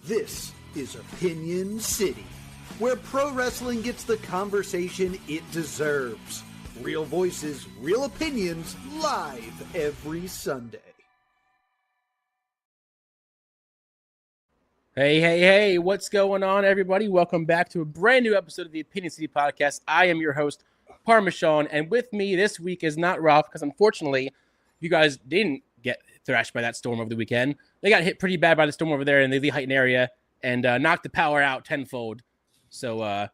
This is Opinion City, where pro wrestling gets the conversation it deserves. Real voices, real opinions, live every Sunday. Hey, what's going on, everybody? Welcome back to a brand new episode of the Opinion City Podcast. I am your host, Parmesan, and with me this week is not Ralph, because unfortunately, you guys didn't get thrashed by that storm over the weekend. They got hit pretty bad by the storm over there in the Lee Heighton area and knocked the power out tenfold. So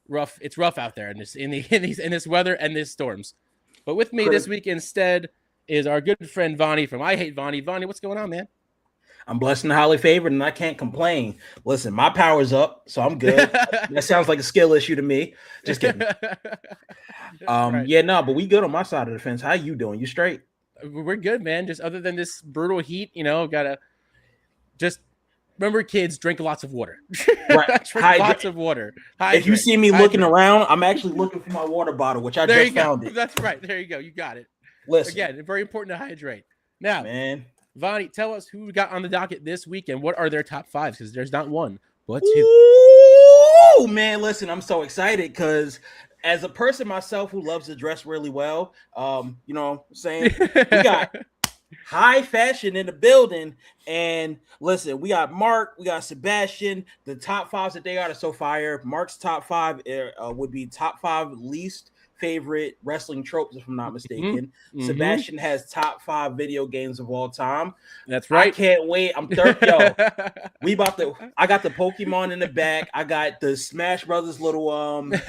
rough. It's rough out there in this weather and these storms. But with me this week instead is our good friend Vonnie from I Hate Vonnie. Vonnie, what's going on, man? I'm blessed and highly favored, and I can't complain. Listen, my power's up, so I'm good. That sounds like a skill issue to me. Just kidding. Right. Yeah, no, but we good on my side of the fence. How you doing? You straight? We're good, man. Just other than this brutal heat, gotta just remember, kids, drink lots of water. Right. Drink lots of water. If you see me looking around, I'm actually looking for my water bottle, which I just found it. That's right. There you go. You got it. Listen. Again, very important to hydrate. Now, man. Vonnie, tell us who we got on the docket this week and what are their top fives, because there's not one, but two. Oh, man, listen, I'm so excited because as a person myself who loves to dress really well, you know what I'm saying? We got high fashion in the building. And listen, we got Mark, we got Sebastian. The top fives that they are so fire. Mark's top five would be top five least favorite wrestling tropes, if I'm not mistaken. Mm-hmm. Sebastian has top five video games of all time. That's right. I can't wait. I'm I got the Pokemon in the back. I got the Smash Brothers little nice.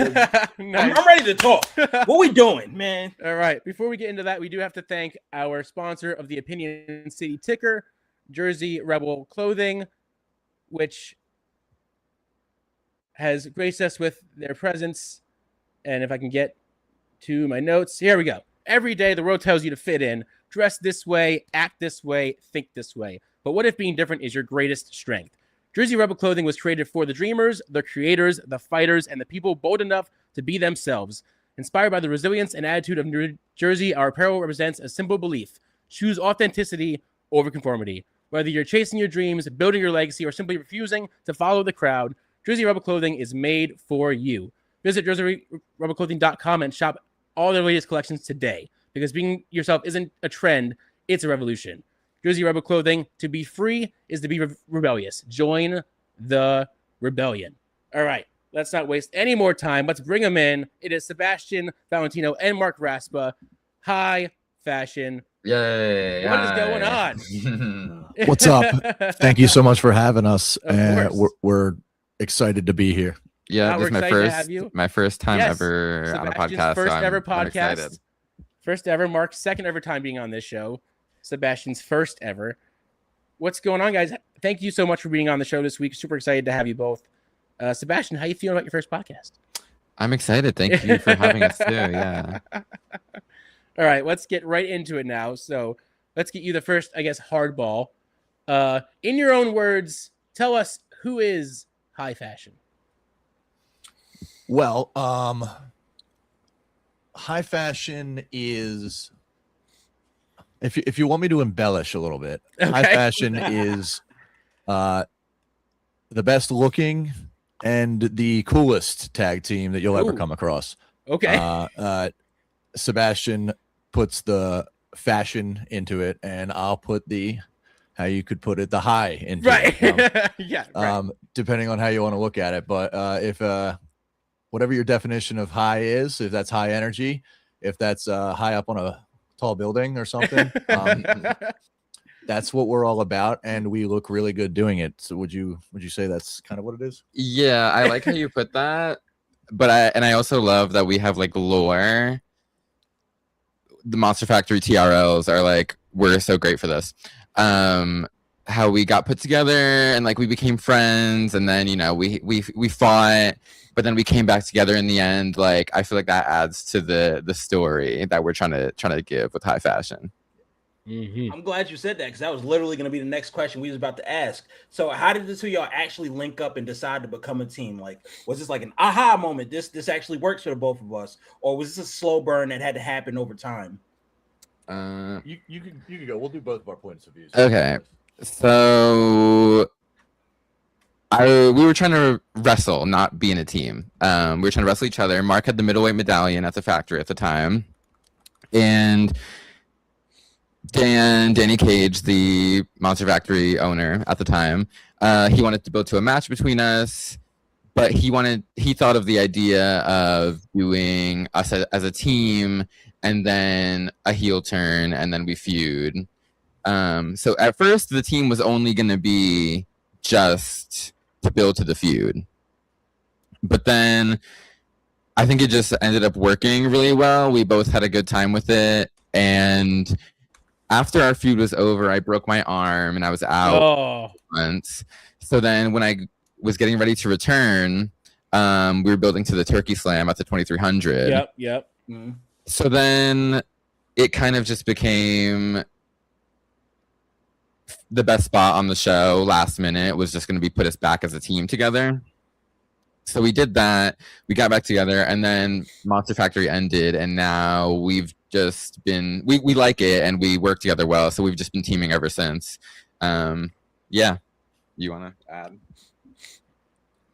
I'm ready to talk. What we doing, man? All right. Before we get into that, we do have to thank our sponsor of the Opinion City Ticker, Jersey Rebel Clothing, which has graced us with their presence. And if I can get to my notes. Here we go. Every day, the world tells you to fit in, dress this way, act this way, think this way. But what if being different is your greatest strength? Jersey Rebel Clothing was created for the dreamers, the creators, the fighters, and the people bold enough to be themselves. Inspired by the resilience and attitude of New Jersey, our apparel represents a simple belief. Choose authenticity over conformity. Whether you're chasing your dreams, building your legacy, or simply refusing to follow the crowd, Jersey Rebel Clothing is made for you. Visit jerseyrebelclothing.com and shop all their latest collections today, because being yourself isn't a trend, it's a revolution. Jersey Rebel Clothing, to be free is to be rebellious. Join the rebellion. All right, let's not waste any more time. Let's bring them in. It is Sebastian Valentino and Mark Raspa. High fashion. Yay. What is going on? What's up? Thank you so much for having us. We're excited to be here. Yeah, this is my first time ever Sebastian's on a podcast. First so ever I'm podcast. excited. First ever. Mark's second ever time being on this show. Sebastian's first ever. What's going on, guys? Thank you so much for being on the show this week. Super excited to have you both. Sebastian, how you feeling about your first podcast? I'm excited. Thank you for having us too. Yeah. All right, let's get right into it now. So let's get you the first, I guess, hardball. In your own words, tell us, who is high fashion? Well, high fashion is, if you want me to embellish a little bit, okay. High fashion is the best looking and the coolest tag team that you'll ever come across. Okay. Sebastian puts the fashion into it, and I'll put the, how you could put it, the high into it. Yeah. Right. Depending on how you want to look at it. But if whatever your definition of high is, if that's high energy, if that's high up on a tall building or something, that's what we're all about, and we look really good doing it. So would you say that's kind of what it is? Yeah, I like how you put that, but I also love that we have like lore. The Monster Factory TRLs are like, we're so great for this. How we got put together and like we became friends, and then we fought, but then we came back together in the end. Like I feel like that adds to the story that we're trying to give with high fashion. Mm-hmm. I'm glad you said that, because that was literally going to be the next question we was about to ask. So how did the two of y'all actually link up and decide to become a team? Like, was this like an aha moment? This actually works for the both of us, or was this a slow burn that had to happen over time? You can go. We'll do both of our points of view. Okay. So we were trying to wrestle, not be in a team. We were trying to wrestle each other. Mark had the middleweight medallion at the factory at the time, and Danny Cage, the Monster Factory owner at the time, he wanted to build to a match between us, but he thought of the idea of doing us as a team and then a heel turn and then we feud. So at first the team was only going to be just to build to the feud, but then I think it just ended up working really well. We both had a good time with it, and after our feud was over, I broke my arm and I was out once. So then when I was getting ready to return, we were building to the Turkey Slam at the 2300. Yep. So then it kind of just became the best spot on the show. Last minute was just going to be put us back as a team together. So we did that. We got back together, and then Monster Factory ended, and now we've just been we like it and we work together well. So we've just been teaming ever since. Yeah. You want to add?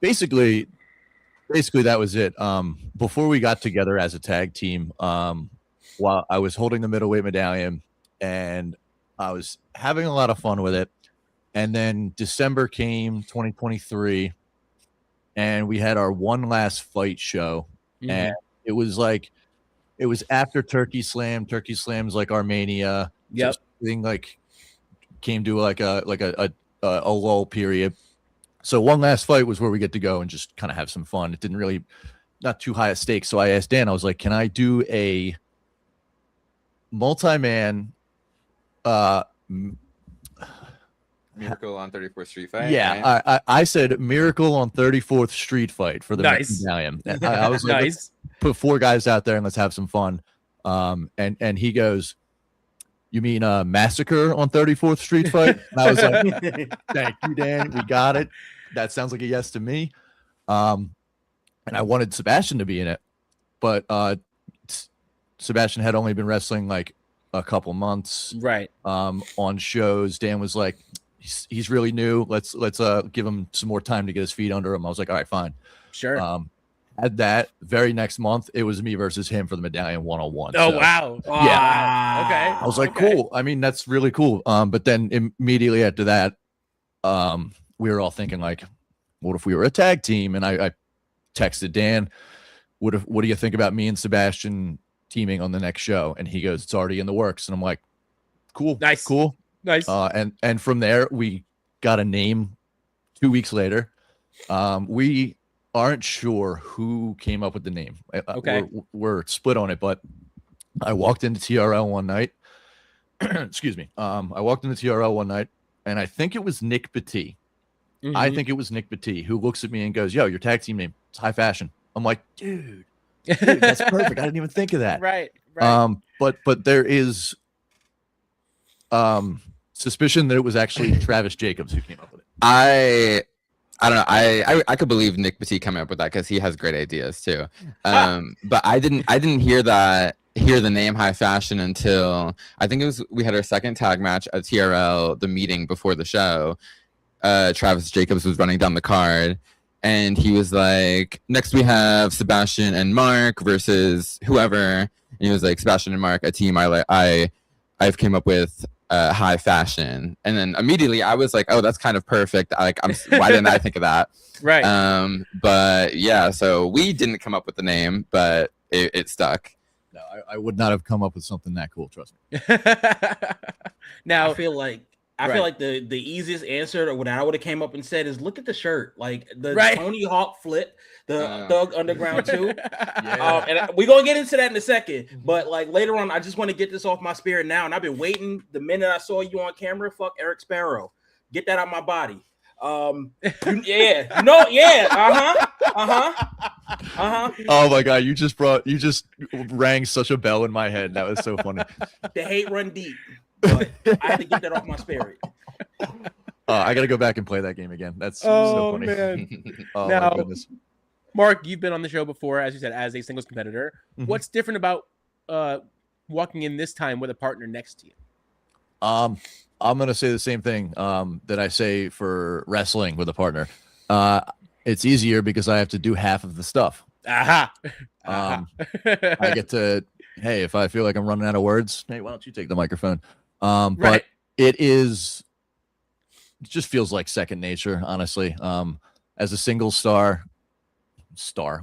Basically that was it. Before we got together as a tag team, while I was holding the middleweight medallion and I was having a lot of fun with it, and then December came 2023 and we had our one last fight show. And it was after Turkey Slam. Turkey Slam's like Armenia. Yep. So everything like came to like a lull period. So one last fight was where we get to go and just kind of have some fun. It didn't really, not too high a stake. So I asked Dan, I was like, can I do a multi-man Miracle on 34th Street Fight? Yeah, right? I said Miracle on 34th Street Fight for the medallion. I was like, let's put 4 guys out there and let's have some fun. And he goes, you mean Massacre on 34th Street Fight? And I was like, thank you, Dan. We got it. That sounds like a yes to me. And I wanted Sebastian to be in it, but Sebastian had only been wrestling like a couple months, right? On shows. Dan was like, he's really new. Let's give him some more time to get his feet under him. I was like, all right, fine, sure. At that very next month, it was me versus him for the medallion 1-on-1. Oh, so, wow. Yeah. Okay. I was like, cool. I mean, that's really cool. But then immediately after that, we were all thinking like, what if we were a tag team? And I texted Dan, what do you think about me and Sebastian teaming on the next show? And he goes, it's already in the works. And I'm like, cool. Nice. And from there, we got a name 2 weeks later. We aren't sure who came up with the name. Okay. We're split on it, but I walked into TRL one night. Excuse me. I walked into TRL one night, and I think it was Nick Petit. I think it was Nick Petit who looks at me and goes, yo, your tag team name, it's High Fashion. I'm like, dude, that's perfect. I didn't even think of that. Right. But there is suspicion that it was actually Travis Jacobs who came up with it. I don't know. I could believe Nick Petit coming up with that because he has great ideas too. But I didn't hear the name High Fashion until I think we had our second tag match at TRL, the meeting before the show. Travis Jacobs was running down the card and he was like, next we have Sebastian and Mark versus whoever. And he was like, Sebastian and Mark, a team I've came up with High Fashion. And then immediately I was like, oh, that's kind of perfect. Like, why didn't I think of that? Right. But yeah, so we didn't come up with the name, but it stuck. No, I would not have come up with something that cool. Trust me. Now I feel like the easiest answer to what I would have came up and said is look at the shirt, like the Tony Hawk flip, the Thug Underground 2. Yeah. And we're gonna get into that in a second, but like later on, I just want to get this off my spirit now. And I've been waiting the minute I saw you on camera. Fuck Eric Sparrow, get that out my body. Oh my god, you just rang such a bell in my head. That was so funny. The hate run deep, but I had to get that off my spirit. I gotta go back and play that game again. That's so funny. Man. Oh now, my goodness. Mark, you've been on the show before, as you said, as a singles competitor. What's different about walking in this time with a partner next to you? I'm gonna say the same thing that I say for wrestling with a partner. It's easier because I have to do half of the stuff. Aha. I get to, hey, if I feel like I'm running out of words, hey, why don't you take the microphone? Right. But it just feels like second nature, honestly. As a single star,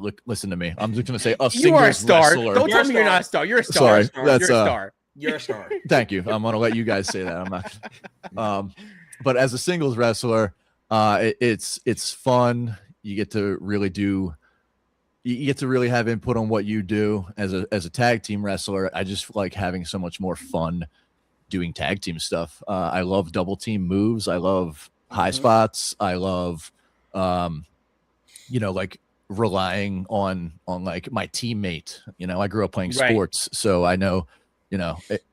look, listen to me. I'm just gonna say You are a star. wrestler. Don't You're tell a me you're star. not a star. You're a star. Sorry, that's You're a star. You're a star. Thank you. I'm gonna let you guys say that. I'm not. But as a singles wrestler, it's fun. You get to really do. You get to really have input on what you do as a tag team wrestler. I just like having so much more fun doing tag team stuff. I love double team moves. I love high spots. I love, like relying on like my teammate. I grew up playing sports, so I know,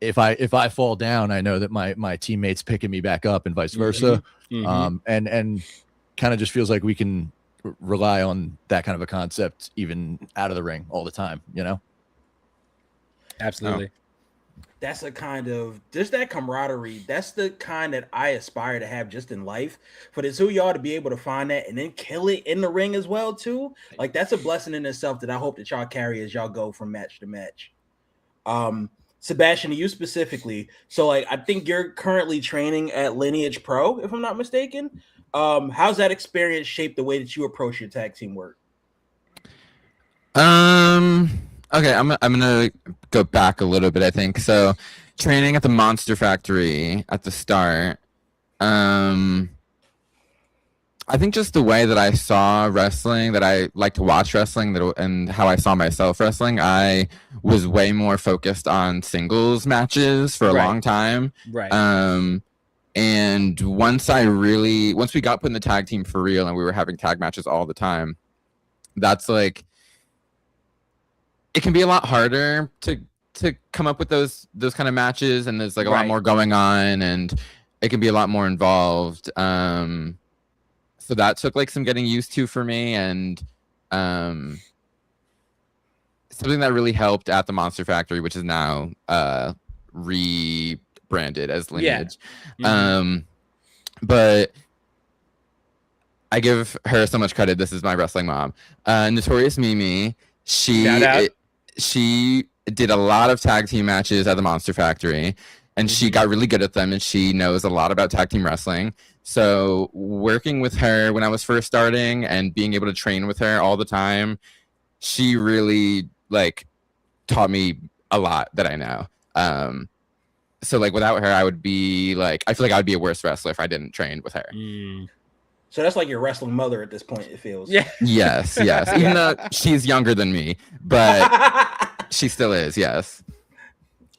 if I fall down, I know that my teammate's picking me back up and vice versa. And kind of just feels like we can rely on that kind of a concept even out of the ring all the time. Absolutely. That's a kind of just that camaraderie. That's the kind that I aspire to have just in life. For the two of y'all to be able to find that and then kill it in the ring as well too. Like that's a blessing in itself that I hope that y'all carry as y'all go from match to match. Sebastian, to you specifically. So like I think you're currently training at Lineage Pro, if I'm not mistaken. How's that experience shaped the way that you approach your tag team work? Okay, I'm gonna go back a little bit. I think so. Training at the Monster Factory at the start. I think just the way that I saw wrestling, that I like to watch wrestling, and how I saw myself wrestling, I was way more focused on singles matches for a long time. Right. And once we got put in the tag team for real, and we were having tag matches all the time, that's like, it can be a lot harder to come up with those kind of matches, and there's like a lot more going on, and it can be a lot more involved. So that took like some getting used to for me, and something that really helped at the Monster Factory, which is now rebranded as Lineage. But I give her so much credit. This is my wrestling mom, Notorious Mimi. She did a lot of tag team matches at the Monster Factory, and she got really good at them, and she knows a lot about tag team wrestling. So working with her when I was first starting and being able to train with her all the time, she really like taught me a lot that I know. So like without her, I would be like, I feel like I would be a worse wrestler if I didn't train with her. So that's like your wrestling mother at this point, it feels. Yeah. Yes. Even though she's younger than me, but she still is. Yes.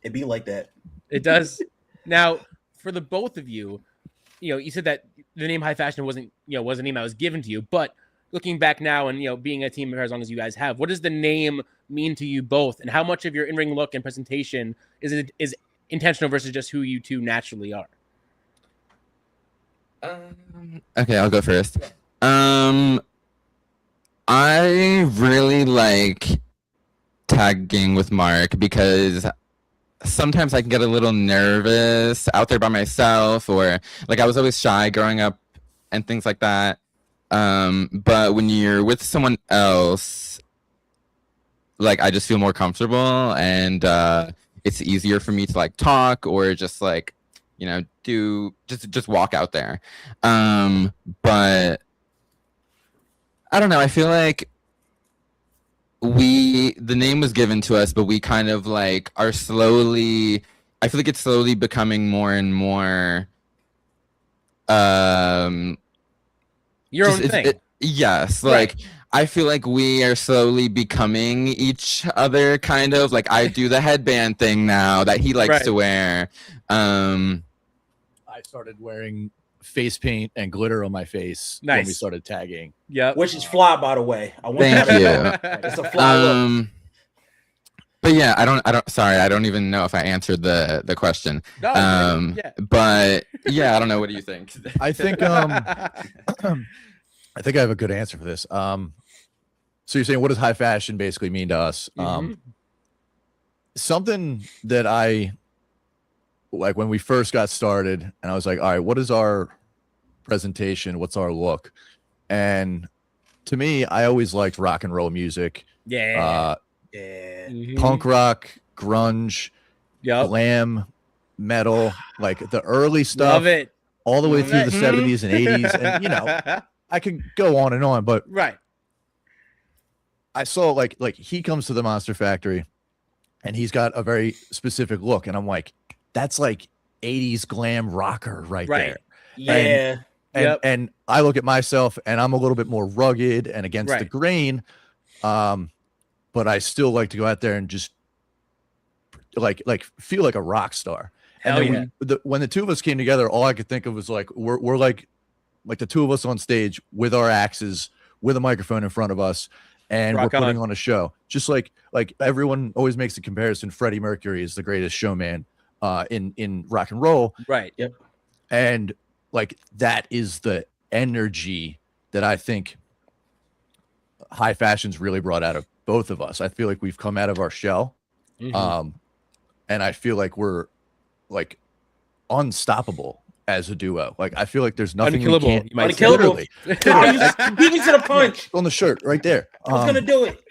It'd be like that. It does. Now, for the both of you, you said that the name High Fashion wasn't a name that was given to you, but looking back now and, being a team member as long as you guys have, what does the name mean to you both? And how much of your in-ring look and presentation is intentional versus just who you two naturally are? Okay, I'll go first. I really like tagging with Mark because sometimes I can get a little nervous out there by myself, or like I was always shy growing up and things like that. But when you're with someone else, like I just feel more comfortable, and it's easier for me to like talk or just like, do just walk out there. But I don't know. I feel like the name was given to us, but we kind of like are slowly, I feel like it's slowly becoming more and more your own thing. Yes. Like I feel like we are slowly becoming each other, kind of like I do the headband thing now that he likes to wear. I started wearing face paint and glitter on my face when we started tagging. Yeah, which is fly, by the way. Thank you. It's a fly look. But yeah, I don't. Sorry, I don't even know if I answered the question. No, But yeah, I don't know. What do you think? I think I think I have a good answer for this. So you're saying, what does high fashion basically mean to us? Something that I like when we first got started, and I was like, all right, what is our presentation? What's our look? And to me, I always liked rock and roll music. Yeah. Yeah. Mhm. Punk rock, grunge, Yep. glam, metal, like the early stuff, Love it. all the way Love through it. the 70s and 80s. And, you know, I could go on and on, but Right. I saw like he comes to the Monster Factory and he's got a very specific look. And I'm like, that's like 80s glam rocker right there. Yeah. And I look at myself and I'm a little bit more rugged and against the Right. grain. But I still like to go out there and just like feel like a rock star. Hell and then when the two of us came together, all I could think of was like we're like the two of us on stage with our axes, with a microphone in front of us, and Rock we're putting on a show. Just like everyone always makes the comparison, Freddie Mercury is the greatest showman in rock and roll. Right. Yep. And like that is the energy that I think high fashion's really brought out of both of us. I feel like we've come out of our shell. Mhm. And I feel like we're like unstoppable as a duo. Like I feel like there's nothing Unkillable, we can't. you might say. Unkillable. Literally. Oh, you just beat me to the punch. On the shirt right there. I was gonna do it.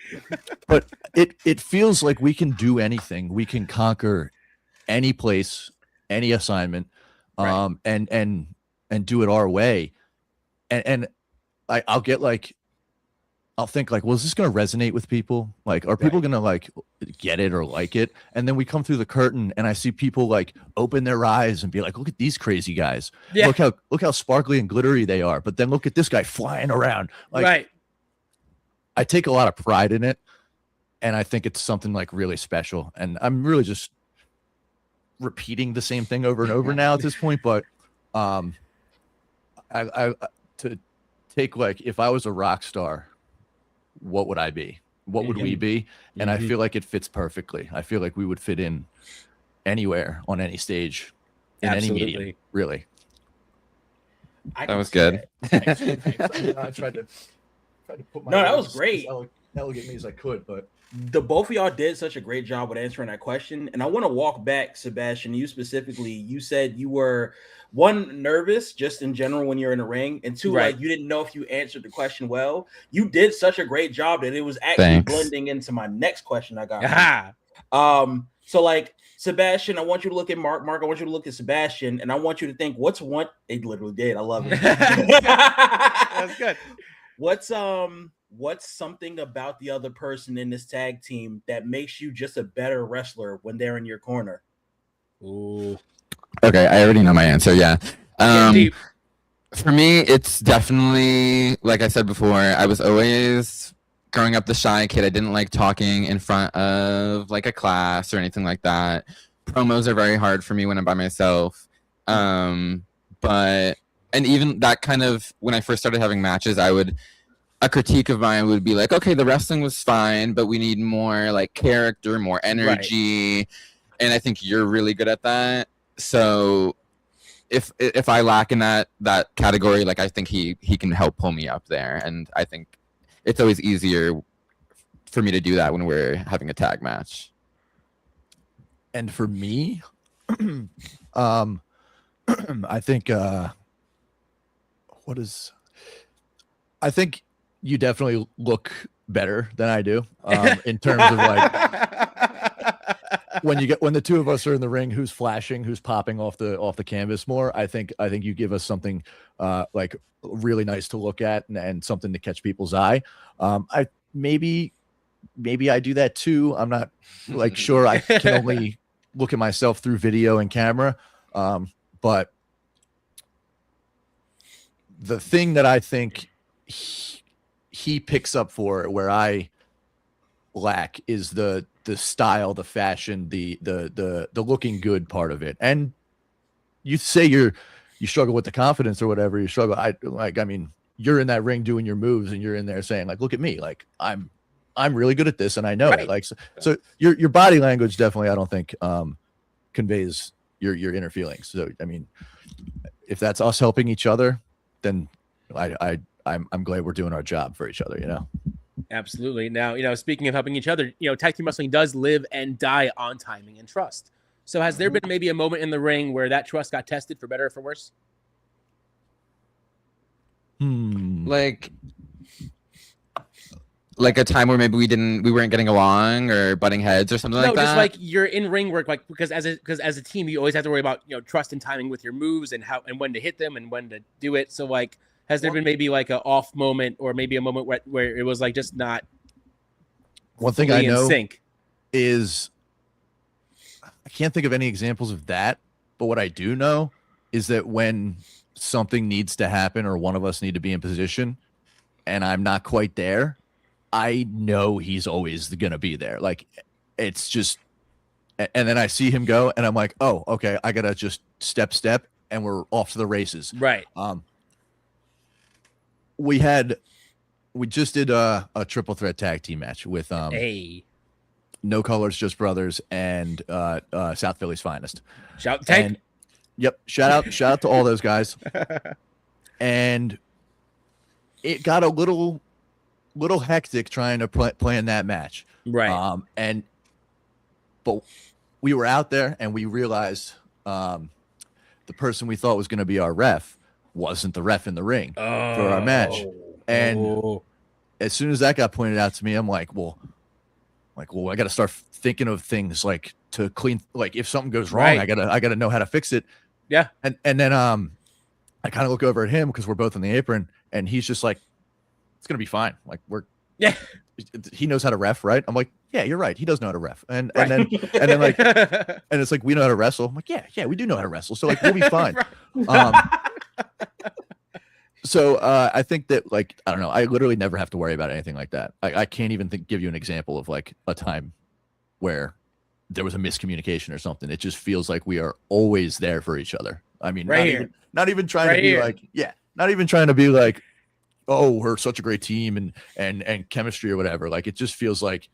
But it feels like we can do anything. We can conquer any place, any assignment, Right. and do it our way. And I'll get like, I'll think like, well, is this going to resonate with people? Like, are people going to like get it or like it? And then we come through the curtain and I see people like open their eyes and be like, look at these crazy guys. Yeah. Look how sparkly and glittery they are. But then look at this guy flying around. Like, Right. I take a lot of pride in it. And I think it's something like really special. And I'm really just repeating the same thing over and over now at this point. But I to take like, if I was a rock star, what would I be? What would we be? And I feel like it fits perfectly. I feel like we would fit in anywhere on any stage, in any medium, really. That was good. Thanks. I tried to put my that was words great. as elegantly as I could, but The both of y'all did such a great job with answering that question. And I want to walk back, Sebastian, you specifically. You said you were, one, nervous just in general when you're in the ring, and two, like you didn't know if you answered the question well. You did such a great job that it was actually blending into my next question I got. So like, Sebastian, I want you to look at Mark. Mark, I want you to look at Sebastian, and I want you to think, what's one? It literally did. I love it. That's good. What's something about the other person in this tag team that makes you just a better wrestler when they're in your corner? Ooh. Okay, I already know my answer. Yeah. For me, it's definitely, like I said before, I was always growing up the shy kid. I didn't like talking in front of like a class or anything like that. Promos are very hard for me when I'm by myself. And even that kind of, when I first started having matches, a critique of mine would be like, okay, the wrestling was fine, but we need more like character, more energy. And I think you're really good at that. So if I lack in that category, like I think he can help pull me up there. And I think it's always easier for me to do that when we're having a tag match. And for me, I think I think you definitely look better than I do in terms of like when the two of us are in the ring, who's flashing, who's popping off the canvas more. I think you give us something like really nice to look at and something to catch people's eye. I maybe I do that too. I'm not like sure. I can only look at myself through video and camera, but the thing that I think he picks up for where I lack is the style, the fashion, the looking good part of it. And you say you struggle with the confidence or whatever, you struggle. I mean, you're in that ring doing your moves and you're in there saying like, look at me, like I'm really good at this and I know it. Like so your body language definitely I don't think conveys your inner feelings. So I mean, if that's us helping each other, then I'm glad we're doing our job for each other, you know? Absolutely. Now, speaking of helping each other, tag team wrestling does live and die on timing and trust. So has there been maybe a moment in the ring where that trust got tested for better or for worse? Like a time where maybe we weren't getting along or butting heads or something like that. No, just like you're in ring work, like because as a team, you always have to worry about trust and timing with your moves and how and when to hit them and when to do it. So like, has there been maybe like an off moment or maybe a moment where it was like just not? One thing I know sync is I can't think of any examples of that, but what I do know is that when something needs to happen or one of us need to be in position and I'm not quite there, I know he's always going to be there. Like, it's just, and then I see him go and I'm like, oh, okay, I got to just step, and we're off to the races. Right. We just did a triple threat tag team match with No Colors, Just Brothers, and South Philly's Finest. Shout Tank. Yep. Shout out to all those guys. And it got a little hectic trying to plan that match. Right. But we were out there and we realized the person we thought was going to be our ref wasn't the ref in the ring for our match. And as soon as that got pointed out to me, I'm like, well, I got to start thinking of things like to clean, like if something goes wrong, right. I gotta know how to fix it. Yeah. And then I kind of look over at him because we're both on the apron and he's just like, it's going to be fine. Like he knows how to ref, right? I'm like, yeah, you're right. He does know how to ref. And then like, and it's like, we know how to wrestle. I'm like, yeah, we do know how to wrestle. So like, we'll be fine. So I think that, like, I don't know, I literally never have to worry about anything like that. I can't even give you an example of like a time where there was a miscommunication or something. It just feels like we are always there for each other. I mean, not even trying to be like, not even trying to be like, oh, we're such a great team and chemistry or whatever. Like, it just feels like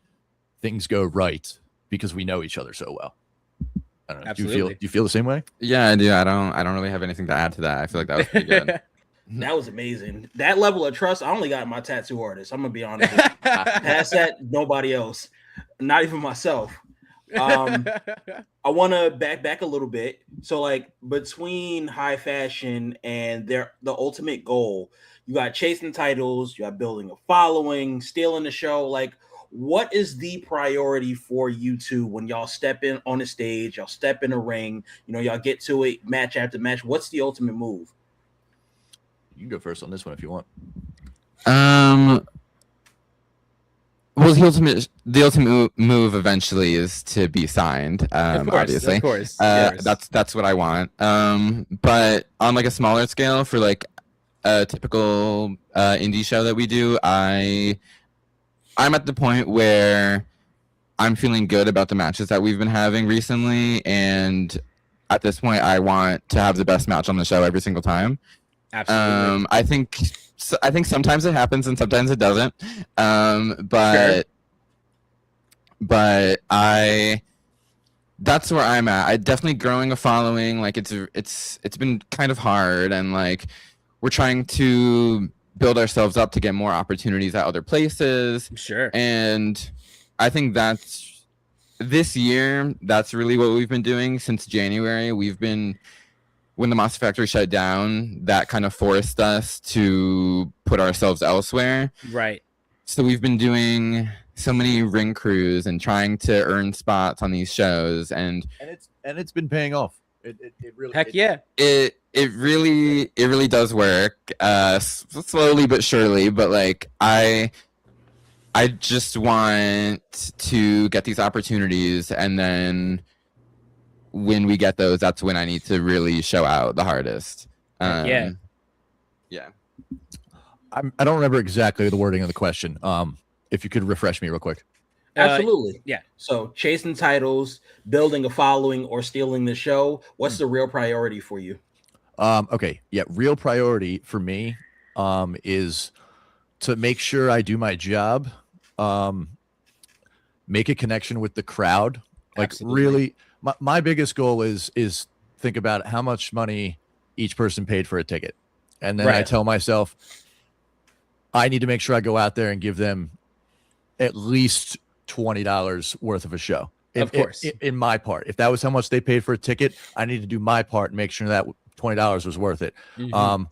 things go right because we know each other so well. I don't know. Absolutely. Do you feel the same way? Yeah, I do. I don't really have anything to add to that. I feel like that was pretty good. That was amazing. That level of trust, I only got my tattoo artist. I'm gonna be honest with you. Past that, nobody else, not even myself. I want to back a little bit. So, like, between high fashion and the ultimate goal, you got chasing titles, you got building a following, stealing the show. Like, what is the priority for you two when y'all step in on the stage, y'all step in a ring, y'all get to it match after match? What's the ultimate move? You can go first on this one if you want. Well, the ultimate move eventually is to be signed. Obviously, of course. That's what I want. But on like a smaller scale, for like a typical indie show that we do, I'm at the point where I'm feeling good about the matches that we've been having recently, and at this point, I want to have the best match on the show every single time. Absolutely. I think sometimes it happens and sometimes it doesn't. But that's where I'm at. I definitely growing a following. Like it's been kind of hard, and like we're trying to build ourselves up to get more opportunities at other places. Sure. And I think this year, that's really what we've been doing since January. When the Monster Factory shut down, that kind of forced us to put ourselves elsewhere. Right. So we've been doing so many ring crews and trying to earn spots on these shows, and it's been paying off. It really. Heck yeah. It really does work, slowly but surely. But like I just want to get these opportunities, and then when we get those, that's when I need to really show out the hardest. Yeah. I don't remember exactly the wording of the question. If you could refresh me real quick. Absolutely. Yeah. So chasing titles, building a following, or stealing the show. What's the real priority for you? Okay. Yeah. Real priority for me is to make sure I do my job, make a connection with the crowd. Like, Absolutely. really, my biggest goal is think about how much money each person paid for a ticket. And then I tell myself, I need to make sure I go out there and give them at least $20 worth of a show. Of course. In my part. If that was how much they paid for a ticket, I need to do my part and make sure that $20 was worth it. Mm-hmm.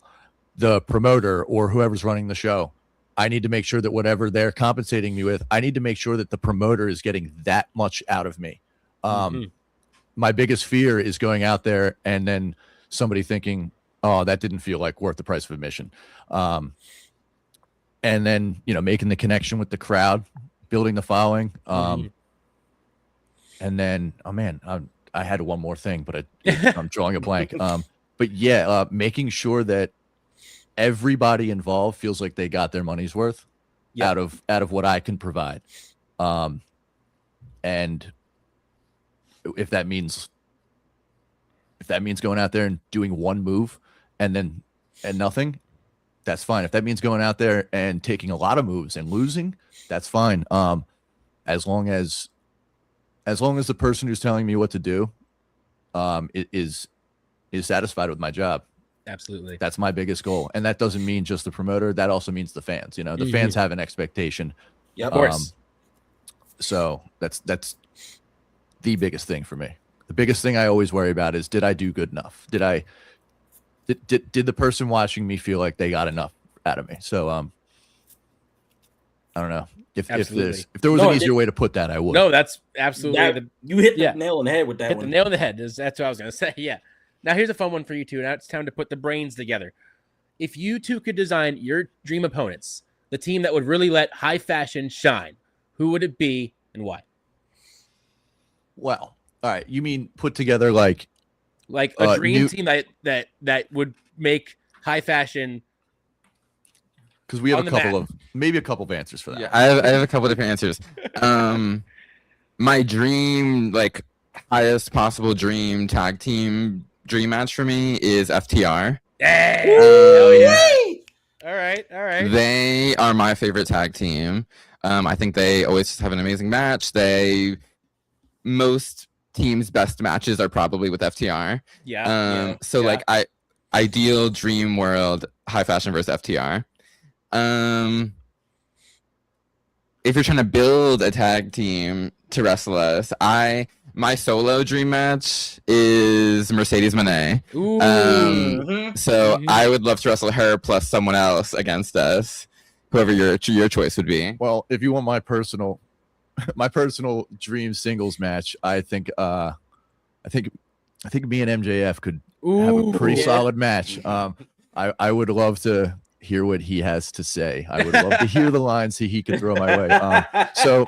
the promoter or whoever's running the show, I need to make sure that whatever they're compensating me with, I need to make sure that the promoter is getting that much out of me. My biggest fear is going out there and then somebody thinking, oh, that didn't feel like worth the price of admission. And then, making the connection with the crowd, building the following. And then, oh man, I had one more thing, but I'm drawing a blank. But yeah, making sure that everybody involved feels like they got their money's worth out of what I can provide. And if that means going out there and doing one move and nothing, that's fine. If that means going out there and taking a lot of moves and losing, that's fine. As long as the person who's telling me what to do is satisfied with my job. Absolutely. That's my biggest goal. And that doesn't mean just the promoter. That also means the fans. The fans have an expectation. Yep. Of course. So that's the biggest thing for me. The biggest thing I always worry about is, did I do good enough? Did the person watching me feel like they got enough out of me? So I don't know. If there was an easier way to put that, I would. No, that's absolutely you hit the nail on the head with that. Hit one. the nail on the head. That's what I was gonna say. Yeah. Now here's a fun one for you two. Now it's time to put the brains together. If you two could design your dream opponents, the team that would really let high fashion shine, who would it be and why? Well, all right. You mean put together like a dream team that would make high fashion? Because we have a couple of answers for that. Yeah, I have a couple different answers. My dream, like highest possible dream tag team dream match for me is FTR. Hey! Oh yeah! All right. They are my favorite tag team. I think they always have an amazing match. Most teams' best matches are probably with FTR. Like ideal dream world, high fashion versus FTR. If you're trying to build a tag team to wrestle us, my solo dream match is Mercedes Moné. I would love to wrestle her plus someone else against us, whoever your choice would be. Well, if you want my personal dream singles match, I think me and MJF could have a pretty solid match. I would love to hear what he has to say. I would love to hear the lines he could throw my way. So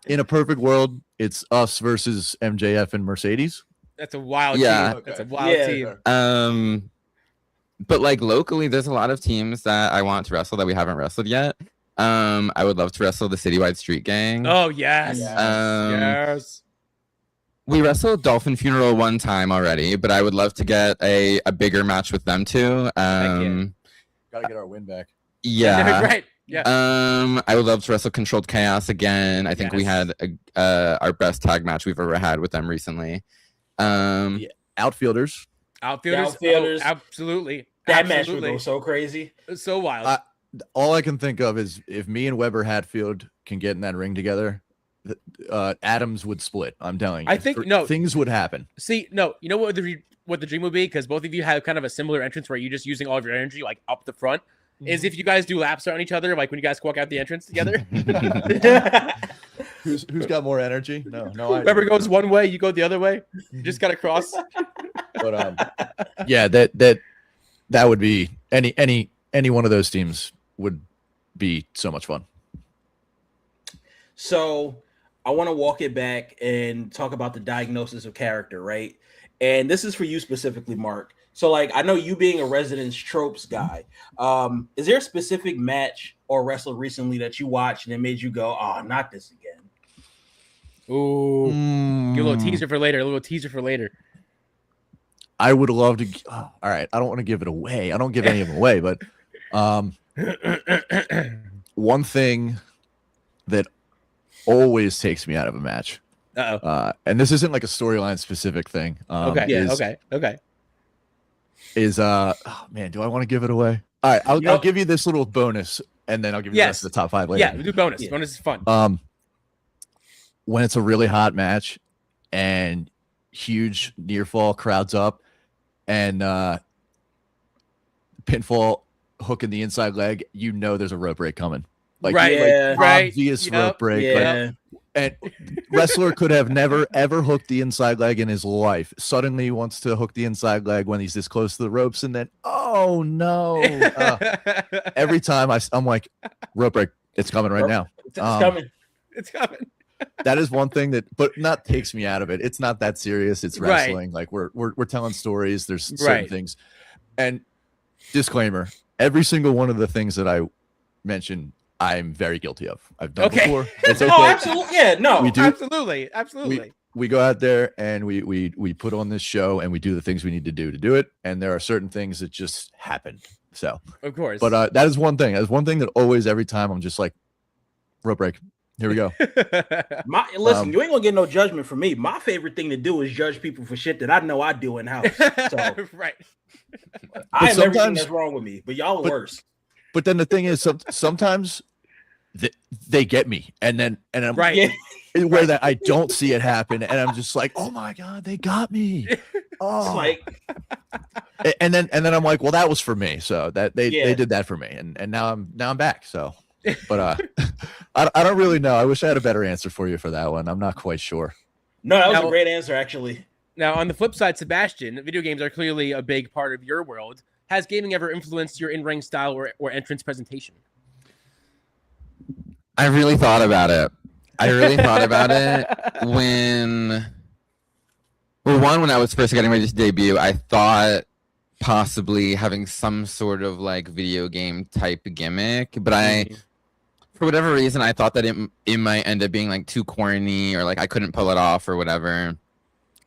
in a perfect world, it's us versus MJF and Mercedes. That's a wild team. Okay. That's a wild team. But like locally, there's a lot of teams that I want to wrestle that we haven't wrestled yet. I would love to wrestle the Citywide Street Gang. Oh yes. Yes. We wrestled Dolphin Funeral one time already, but I would love to get a bigger match with them too. Gotta get our win back. Yeah. Right. Yeah. I would love to wrestle Controlled Chaos again. I think we had our best tag match we've ever had with them recently. Outfielders. Oh, absolutely. That match would go so crazy. It's so wild. All I can think of is if me and Weber Hatfield can get in that ring together, Adams would split. I'm telling you. I think things would happen. See, no, you know what the dream would be, because both of you have kind of a similar entrance where you're just using all of your energy like up the front. Is if you guys do laps on each other, like when you guys walk out the entrance together. Who's got more energy? No. Whoever goes one way, you go the other way. You just gotta cross. But yeah, that would be any one of those teams would be so much fun. So I want to walk it back and talk about the diagnosis of character, right? And this is for you specifically, Mark. So, like, I know you being a Residence Tropes guy, is there a specific match or wrestler recently that you watched and it made you go, oh, not this again? Ooh. Give a little teaser for later. I would love to. All right. I don't want to give it away. I don't give any of them away, but one thing that always takes me out of a match. And this isn't like a storyline specific thing. Okay. Is oh man, do I want to give it away? All right, I'll give you this little bonus, and then I'll give you the rest of the top 5 later. Yeah, we do bonus. Yeah. Bonus is fun. When it's a really hot match and huge near fall, crowds up, and pinfall hooking the inside leg, you know there's a rope break coming. Like, Right, yeah, right. obvious Yep, rope break. Like, yeah. and wrestler could have never ever hooked the inside leg in his life. Suddenly wants to hook the inside leg when he's this close to the ropes, and then oh no! Every time I'm like, rope break, it's coming right now. It's coming. It's coming. That is one thing that, but not takes me out of it. It's not that serious. It's Right. wrestling. Like we're telling stories. There's certain Right. things. And disclaimer: every single one of the things that I mentioned, I'm very guilty of. I've done Okay. before. It's okay. Oh, absolutely. Yeah, no. We do. Absolutely. We go out there and we put on this show and we do the things we need to do it. And there are certain things that just happen. So, Of course. but that is one thing. That is one thing that always, every time, I'm just like, rope break. Here we go. Listen, you ain't gonna get no judgment from me. My favorite thing to do is judge people for shit that I know I do in house. So Right. I have everything sometimes- that's wrong with me, but y'all are worse. But then the thing is, sometimes they get me, and I'm Right. Yeah, where that I don't see it happen, and I'm just like, oh my god, they got me. it's Oh, like and then I'm like, well, that was for me. So that they Yeah. did that for me, and now I'm back. So, but I don't really know. I wish I had a better answer for you for that one. I'm not quite sure. no, that was Now- a great answer actually. Now, on the flip side, Sebastian, video games are clearly a big part of your world. Has gaming ever influenced your in-ring style or entrance presentation? I really thought about it. When, well, when I was first getting ready to debut, I thought possibly having some sort of like video game type gimmick, but for whatever reason, I thought that it might end up being like too corny or like I couldn't pull it off or whatever.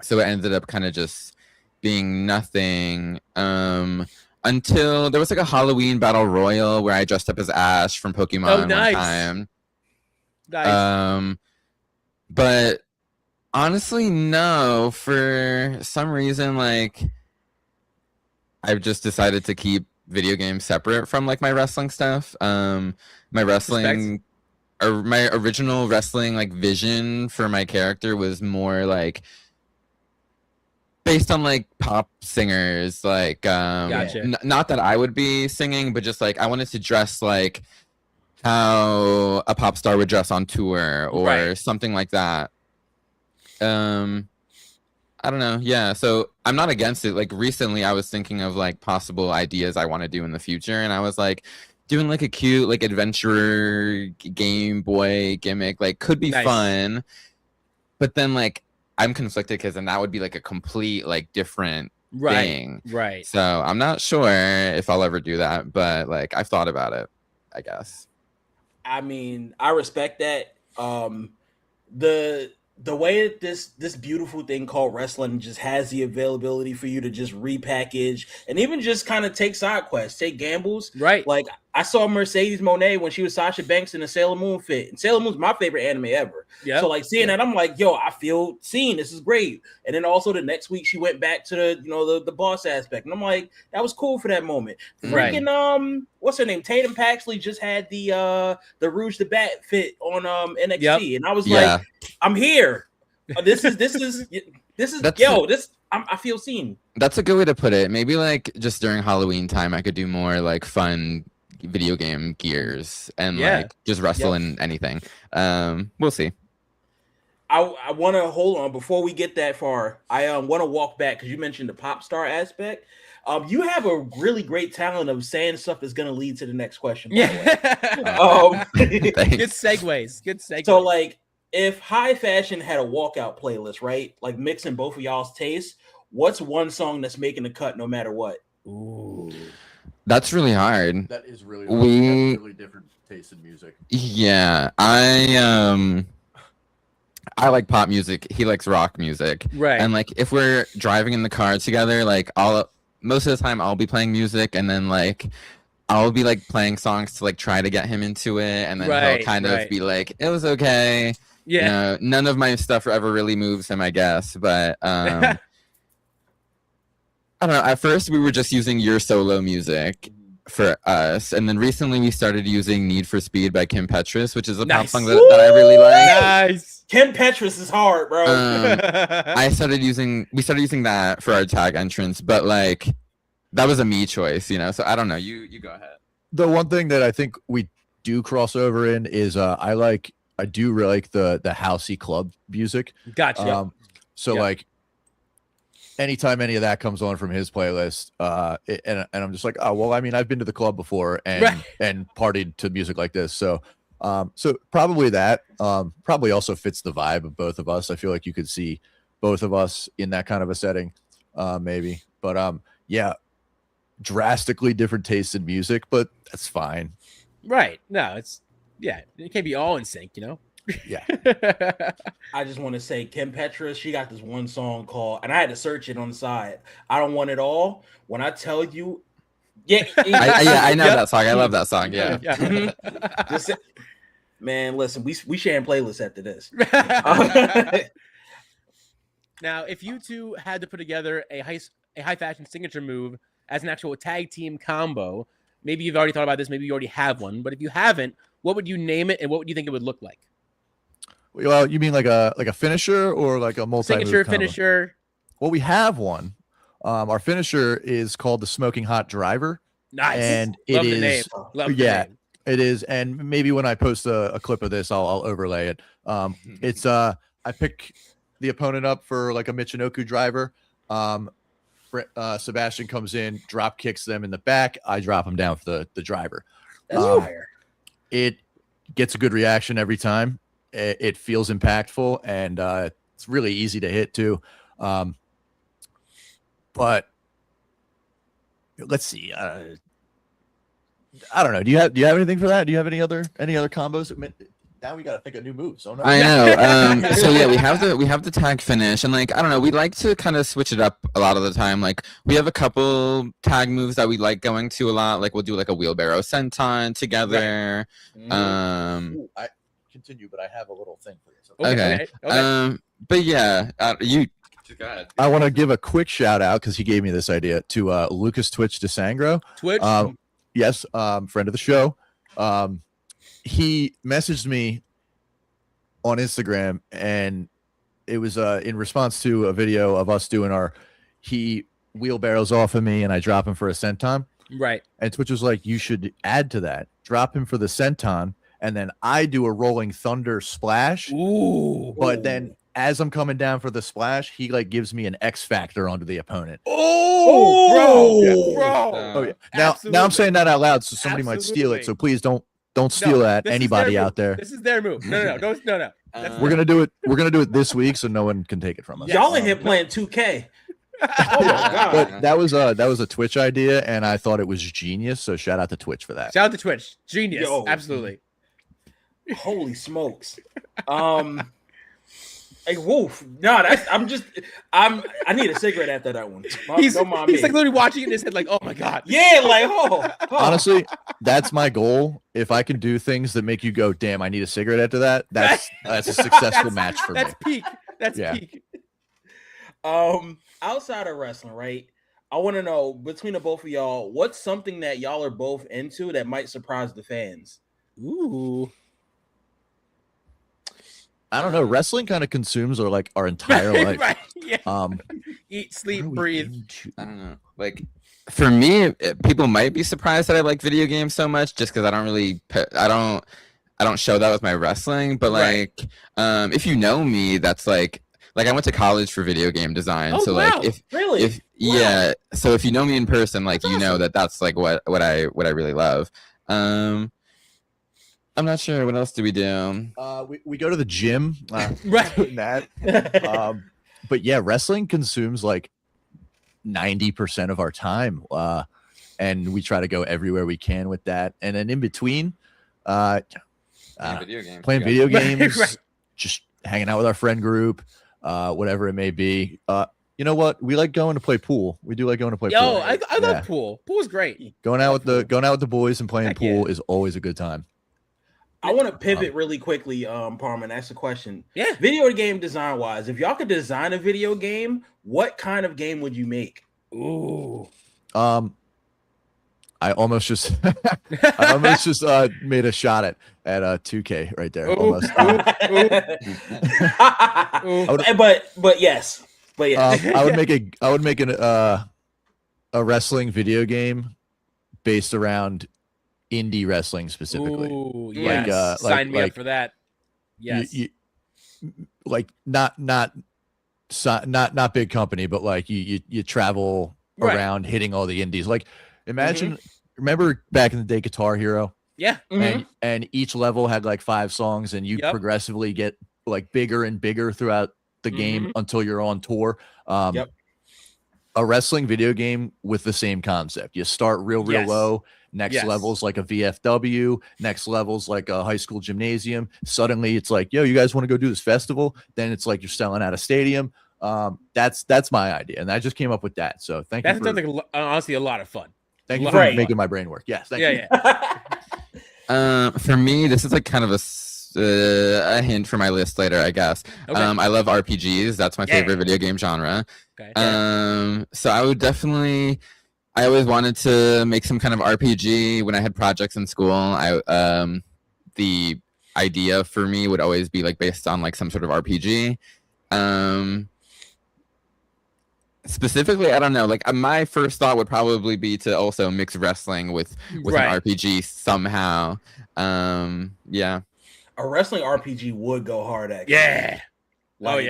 So it ended up kind of just being nothing. Until there was like a Halloween battle royal where I dressed up as Ash from Pokemon one nice. time. Nice. But honestly, no. For some reason, like I've just decided to keep video games separate from like my wrestling stuff. My wrestling or my original wrestling like vision for my character was more like based on like pop singers, like Gotcha. not that I would be singing, but just like I wanted to dress like how a pop star would dress on tour or Right. something like that. I don't know. Yeah, so I'm not against it. Like recently I was thinking of like possible ideas I want to do in the future, and I was like doing like a cute like adventure Game Boy gimmick like could be Nice. fun. But then like I'm conflicted because then that would be like a complete like different Right. thing. Right. So I'm not sure if I'll ever do that, but like I've thought about it, I guess. I mean, I respect that. The way that this beautiful thing called wrestling just has the availability for you to just repackage and even just kind of take side quests, take gambles. Right. Like I saw Mercedes Monet when she was Sasha Banks in the Sailor Moon fit, and Sailor Moon's my favorite anime ever. Yeah. So like seeing that, I'm like, yo, I feel seen. This is great. And then also the next week she went back to the boss aspect, and I'm like, that was cool for that moment. Right. Freaking what's her name? Tatum Paxley just had the Rouge the Bat fit on NXT, Yep. and I was Yeah. like, I'm here. This is That's yo. I feel seen. That's a good way to put it. Maybe like just during Halloween time I could do more like fun video game gears and Yeah. like just wrestle in anything. We'll see. I want to hold on before we get that far. I want to walk back because you mentioned the pop star aspect. You have a really great talent of saying stuff that's going to lead to the next question. By the way. Yeah. Thanks. Good segues. Good segues. So like, if High Fashion had a walkout playlist, right? Like mixing both of y'all's tastes, what's one song that's making the cut no matter what? Ooh. That's really hard. That is really We- really different taste in music. Yeah, I like pop music. He likes rock music. Right. And like if we're driving in the car together, like most of the time I'll be playing music, and then like I'll be like playing songs to like try to get him into it, and then Right, he'll kind right. of be like, "It was okay." Yeah. You know, none of my stuff ever really moves him, I guess. But I don't know. At first, we were just using your solo music for us, and then recently we started using "Need for Speed" by Kim Petras, which is a pop Nice. song that I really like. Nice. Kim Petras is hard, bro. We started using that for our tag entrance, but like that was a me choice, you know. So I don't know. You go ahead. The one thing that I think we do cross over in is I do really like the housey club music. Gotcha. So Yep. like anytime any of that comes on from his playlist, and I'm just like, oh well, I mean, I've been to the club before and Right. and partied to music like this, so probably that probably also fits the vibe of both of us. I feel like you could see both of us in that kind of a setting, maybe, but yeah, drastically different tastes in music, but that's fine. Right. No, it can't be all in sync, you know? Yeah. I just want to say Kim Petras, she got this one song called, and I had to search it on the side. I Don't Want It All. When I tell you, I know Yep. that song. I love that song. Yeah. Just, man, listen, we sharing playlists after this. Now, if you two had to put together a high fashion signature move as an actual tag team combo, maybe you've already thought about this, maybe you already have one, but if you haven't, what would you name it and what would you think it would look like? Well, you mean like a finisher or like a Signature combo? finisher. Well, we have one. Our finisher is called the Smoking Hot Driver. Nice. And Love it the name. is Love the yeah, name. it is. And maybe when I post a clip of this, I'll overlay it. It's I pick the opponent up for like a Michinoku driver. Sebastian comes in, drop kicks them in the back. I drop him down for the driver. That's fire. It gets a good reaction every time. It feels impactful, and it's really easy to hit too. But let's see. I don't know. Do you have anything for that? Do you have any other combos? Now we got to think of new moves. Oh, no. I know. So yeah, we have the tag finish, and like I don't know, we like to kind of switch it up a lot of the time. Like we have a couple tag moves that we like going to a lot. Like we'll do like a wheelbarrow senton together. Right. Ooh, I continue, but I have a little thing for this. Okay. But yeah, you. Go ahead. I want to give a quick shout out because he gave me this idea to Lucas Twitch DeSangro. Twitch. Yes, friend of the show. He messaged me on Instagram, and it was in response to a video of us doing he wheelbarrows off of me and I drop him for a senton. Right. And Twitch was like, you should add to that, drop him for the senton, and then I do a rolling thunder splash. Ooh. But then as I'm coming down for the splash, he like gives me an X factor onto the opponent. Oh, bro. Oh yeah. Now I'm saying that out loud, so somebody might steal it. So please don't steal that. Anybody out there. This is their move. No. We're gonna do it. We're gonna do it this week, so no one can take it from us. Y'all in here playing 2K. Oh my god! But that was a Twitch idea, and I thought it was genius. So shout out to Twitch for that. Shout out to Twitch. Genius. Yo. Absolutely. Holy smokes! Hey, Wolf. No, I need a cigarette after that one. He's Don't mind like me. literally watching it in his head, like, oh my god. Yeah, like Honestly, that's my goal. If I can do things that make you go, damn, I need a cigarette after that. That's a successful match for me. That's peak. That's Yeah. peak. Outside of wrestling, right? I want to know between the both of y'all, what's something that y'all are both into that might surprise the fans? Ooh. I don't know. Wrestling kind of consumes our entire life. Right. Yeah. Eat, what sleep, are we breathe. into? I don't know. Like for me, people might be surprised that I like video games so much, just because I don't show that with my wrestling. But Right. like, if you know me, that's like I went to college for video game design. Oh, so wow. like Really? yeah, so if you know me in person, like That's you know that's like what I really love. I'm not sure. What else do we do? We go to the gym. Right. Doing that. But yeah, wrestling consumes like 90% of our time. And we try to go everywhere we can with that. And then in between, Video games. playing Yeah. video games, Right. just hanging out with our friend group, whatever it may be. You know what? We like going to play pool. We do like going to play Yo, pool. I Yeah. love pool. Pool's great. Going out with the boys and playing Heck pool yeah. is always a good time. I want to pivot really quickly, Parma, and ask a question. Yeah. Video game design wise, if y'all could design a video game, what kind of game would you make? Ooh. I almost just made a shot at 2K right there. Ooh, Almost. ooh. But yes. I would make a wrestling video game based around indie wrestling specifically. Ooh, Like, yes. Sign me up for that. Yes. Like not big company, but like you travel around hitting all the indies. Like imagine, remember back in the day, Guitar Hero? Yeah. And each level had like 5 songs, and you progressively get like bigger and bigger throughout the game until you're on tour. A wrestling video game with the same concept. You start real low. Next level's like a VFW. Next level's like a high school gymnasium. Suddenly it's like, yo, you guys want to go do this festival? Then it's like you're selling out a stadium. That's my idea, and I just came up with that. So thank you. That sounds like honestly a lot of fun. Thank you for making my brain work. Yes, thank you. For me, this is like kind of a hint for my list later, I guess. Okay. I love RPGs. That's my favorite video game genre. Okay. So I would definitely. I always wanted to make some kind of RPG when I had projects in school. The idea for me would always be like based on like some sort of RPG. Specifically, I don't know. Like my first thought would probably be to also mix wrestling with an RPG somehow. Yeah. A wrestling RPG would go hard, actually. Yeah. Like,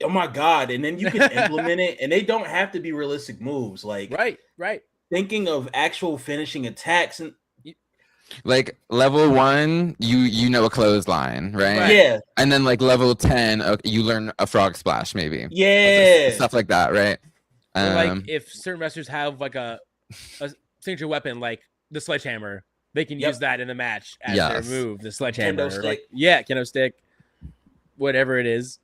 oh my God. And then you can implement it, and they don't have to be realistic moves. Like right. Thinking of actual finishing attacks and like level 1, you know a clothesline, right? Yeah. And then like level 10, you learn a frog splash, maybe. Yeah. Stuff like that, right? Like if certain wrestlers have like a signature weapon, like the sledgehammer, they can use that in the match as their move. The sledgehammer, kendo stick. Kendo stick, whatever it is.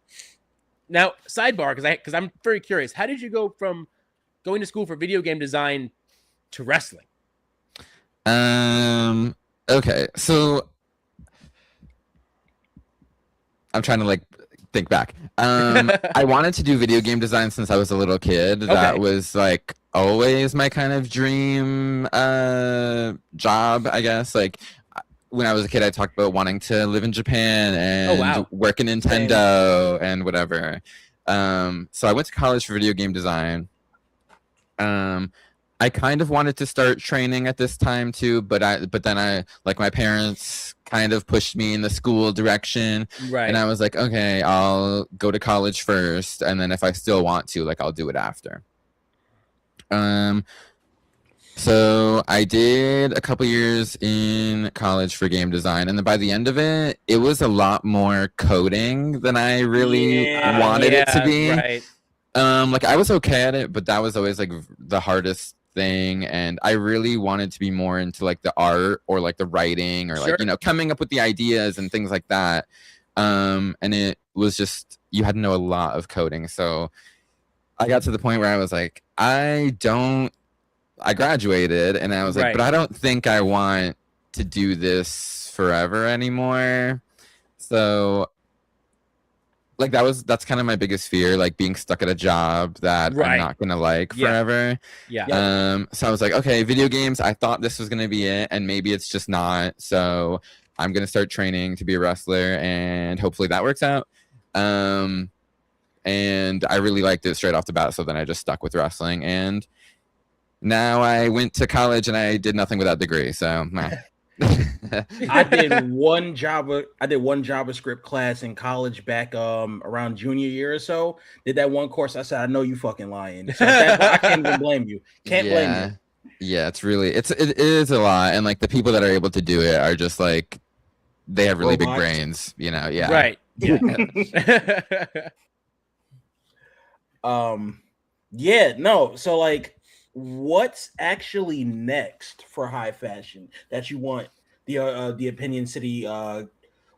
Now, sidebar, because I'm very curious. How did you go from going to school for video game design to wrestling? Okay, so I'm trying to like think back. I wanted to do video game design since I was a little kid. Okay. That was like always my kind of dream job, I guess. Like when I was a kid, I talked about wanting to live in Japan and work in Nintendo and whatever. So I went to college for video game design. I kind of wanted to start training at this time too, but then I like my parents kind of pushed me in the school direction, right? And I was like, okay, I'll go to college first, and then if I still want to, like, I'll do it after. So I did a couple years in college for game design, and then by the end of it, it was a lot more coding than I really wanted it to be. Right. Like I was okay at it, but that was always like the hardest thing, and I really wanted to be more into like the art or like the writing or like, you know, coming up with the ideas and things like that. And it was just, you had to know a lot of coding. So I got to the point where I was like, I graduated and I was like, but I don't think I want to do this forever anymore. So like that's kind of my biggest fear, like being stuck at a job that I'm not gonna like forever. So I was like, okay, video games, I thought this was gonna be it, and maybe it's just not. So I'm gonna start training to be a wrestler, and hopefully that works out. And I really liked it straight off the bat, so then I just stuck with wrestling, and now I went to college and I did nothing with that degree. So I did one JavaScript class in college back around junior year or so. Did that one course. I said, I know you fucking lying. So I can't even blame you. Can't blame you. Yeah, it is a lot, and like the people that are able to do it are just like they have really big brains, you know. Yeah. Right. Yeah. So like, what's actually next for high fashion that you want the Opinion City?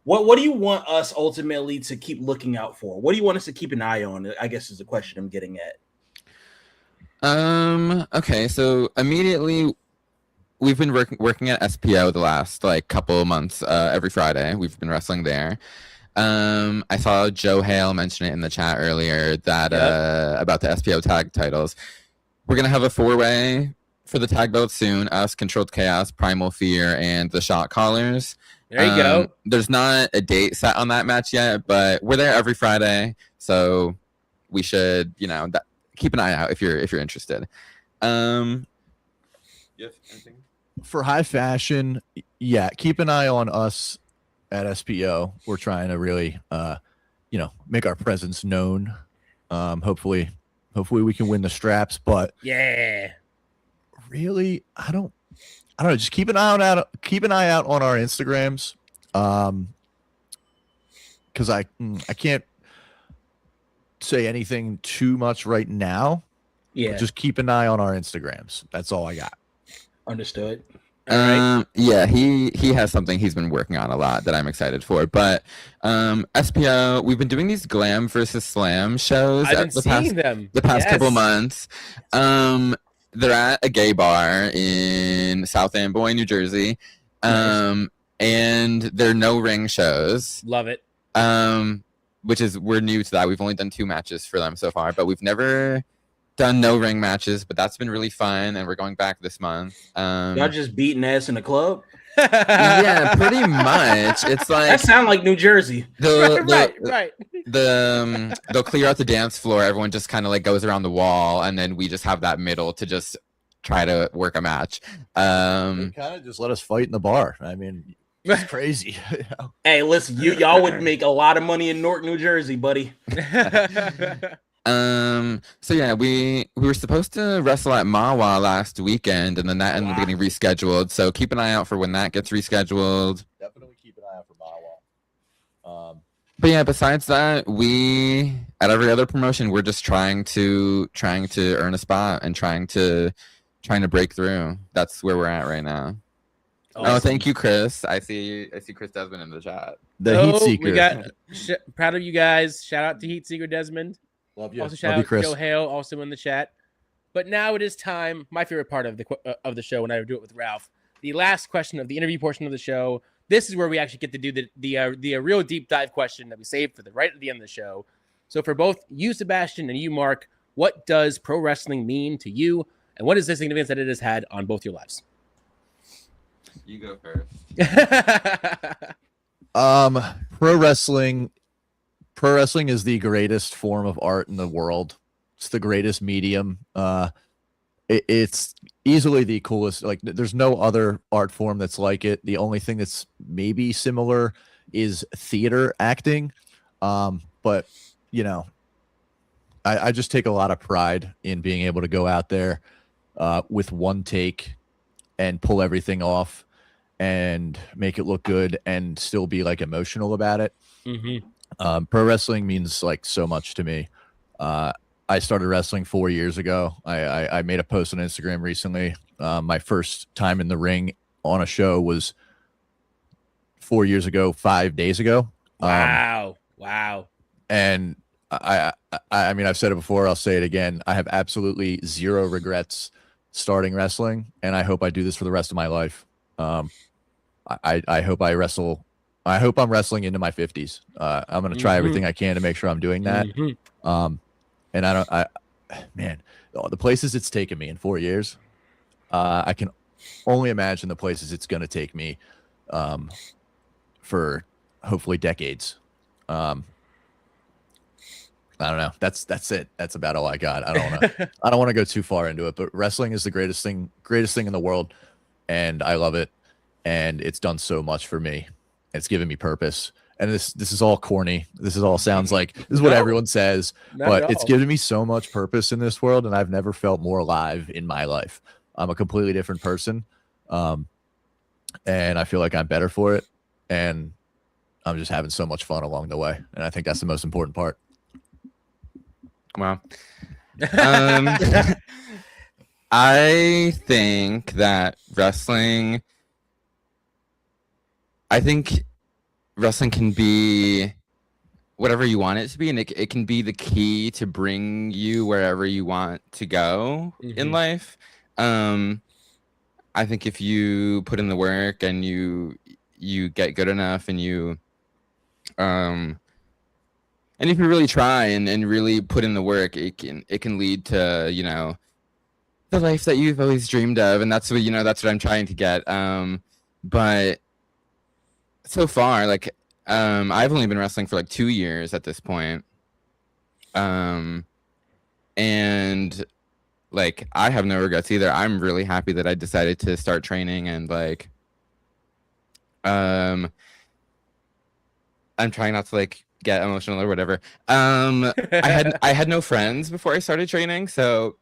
What do you want us ultimately to keep looking out for? What do you want us to keep an eye on? I guess is the question I'm getting at. Okay, so immediately we've been working at SPO the last like couple of months. Every Friday we've been wrestling there. I saw Joe Hale mention it in the chat earlier that about the SPO tag titles. We're going to have a 4-way for the tag belt soon. Us, Controlled Chaos, Primal Fear, and the Shot Callers. There you go. There's not a date set on that match yet, but we're there every Friday. So we should, keep an eye out if you're interested. You have anything? For high fashion, yeah, keep an eye on us at SPO. We're trying to really, make our presence known. Hopefully we can win the straps. But Yeah. really, I don't know. Just keep an eye out on our Instagrams. Because I can't say anything too much right now. Yeah, Just keep an eye on our Instagrams. That's all I got. understood. All right. Yeah, he has something he's been working on a lot that I'm excited for. But SPO, we've been doing these glam versus slam shows I've been seeing them the past couple Yes. months. They're at a gay bar in South Amboy, New Jersey. Nice. And they're no ring shows. Love it. Which is, we're new to that. We've only done 2 matches for them so far, but we've never done no ring matches, but that's been really fun, and we're going back this month. Y'all just beating ass in the club. Yeah, pretty much. It's like That sound like New Jersey. Right. They'll clear out the dance floor. Everyone just kind of like goes around the wall, and then we just have that middle to just try to work a match. They kind of just let us fight in the bar. I mean, it's crazy. Hey, listen, y'all would make a lot of money in Newark, New Jersey, buddy. So yeah, we were supposed to wrestle at Mawa last weekend, and then that ended up getting rescheduled. So keep an eye out for when that gets rescheduled. Definitely keep an eye out for Mawa. But yeah, besides that, we at every other promotion, we're just trying to earn a spot and trying to break through. That's where we're at right now. Awesome. Oh, thank you, Chris. I see Chris Desmond in the chat. The Heat Seeker. We got proud of you guys. Shout out to Heat Seeker Desmond. Love you. Also shout Love you, out Chris. Joe Hale, also in the chat. But now it is time. My favorite part of the show when I do it with Ralph. The last question of the interview portion of the show. This is where we actually get to do the real deep dive question that we saved for right at the end of the show. So for both you, Sebastian, and you, Mark, what does pro wrestling mean to you, and what is the significance that it has had on both your lives? You go first. Pro wrestling is the greatest form of art in the world. It's the greatest medium. It's easily the coolest. Like, there's no other art form that's like it. The only thing that's maybe similar is theater acting. But I just take a lot of pride in being able to go out there with one take and pull everything off and make it look good and still be like emotional about it. Mm-hmm. Pro wrestling means like so much to me. I started wrestling 4 years ago. I made a post on Instagram recently. My first time in the ring on a show was 4 years ago, 5 days ago. Wow. And I mean, I've said it before, I'll say it again. I have absolutely zero regrets starting wrestling, and I hope I do this for the rest of my life. I hope I wrestle. I hope I'm wrestling into my 50s. I'm going to try everything I can to make sure I'm doing that. And man, the places it's taken me in 4 years, I can only imagine the places it's going to take me for hopefully decades. I don't know. That's it. That's about all I got. I don't want to go too far into it, but wrestling is the greatest thing in the world, and I love it. And it's done so much for me. It's given me purpose. And this is all corny. This is all sounds like this is what everyone says, but it's given me so much purpose in this world, and I've never felt more alive in my life. I'm a completely different person, and I feel like I'm better for it. And I'm just having so much fun along the way, and I think that's the most important part. Wow. I think that wrestling can be whatever you want it to be, and it can be the key to bring you wherever you want to go in life. I think if you put in the work and you get good enough, and and if you really try and really put in the work, it can lead to, the life that you've always dreamed of. And that's what I'm trying to get. But so far, like, I've only been wrestling for like 2 years at this point. And like I have no regrets either. I'm really happy that I decided to start training, and like I'm trying not to like get emotional or whatever. I had no friends before I started training, so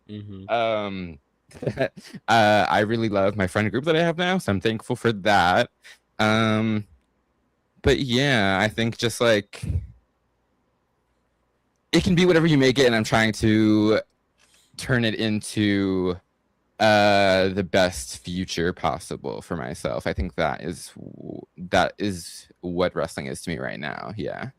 I really love my friend group that I have now, so I'm thankful for that. But yeah, I think just like it can be whatever you make it, and I'm trying to turn it into the best future possible for myself. I think that is what wrestling is to me right now. Yeah.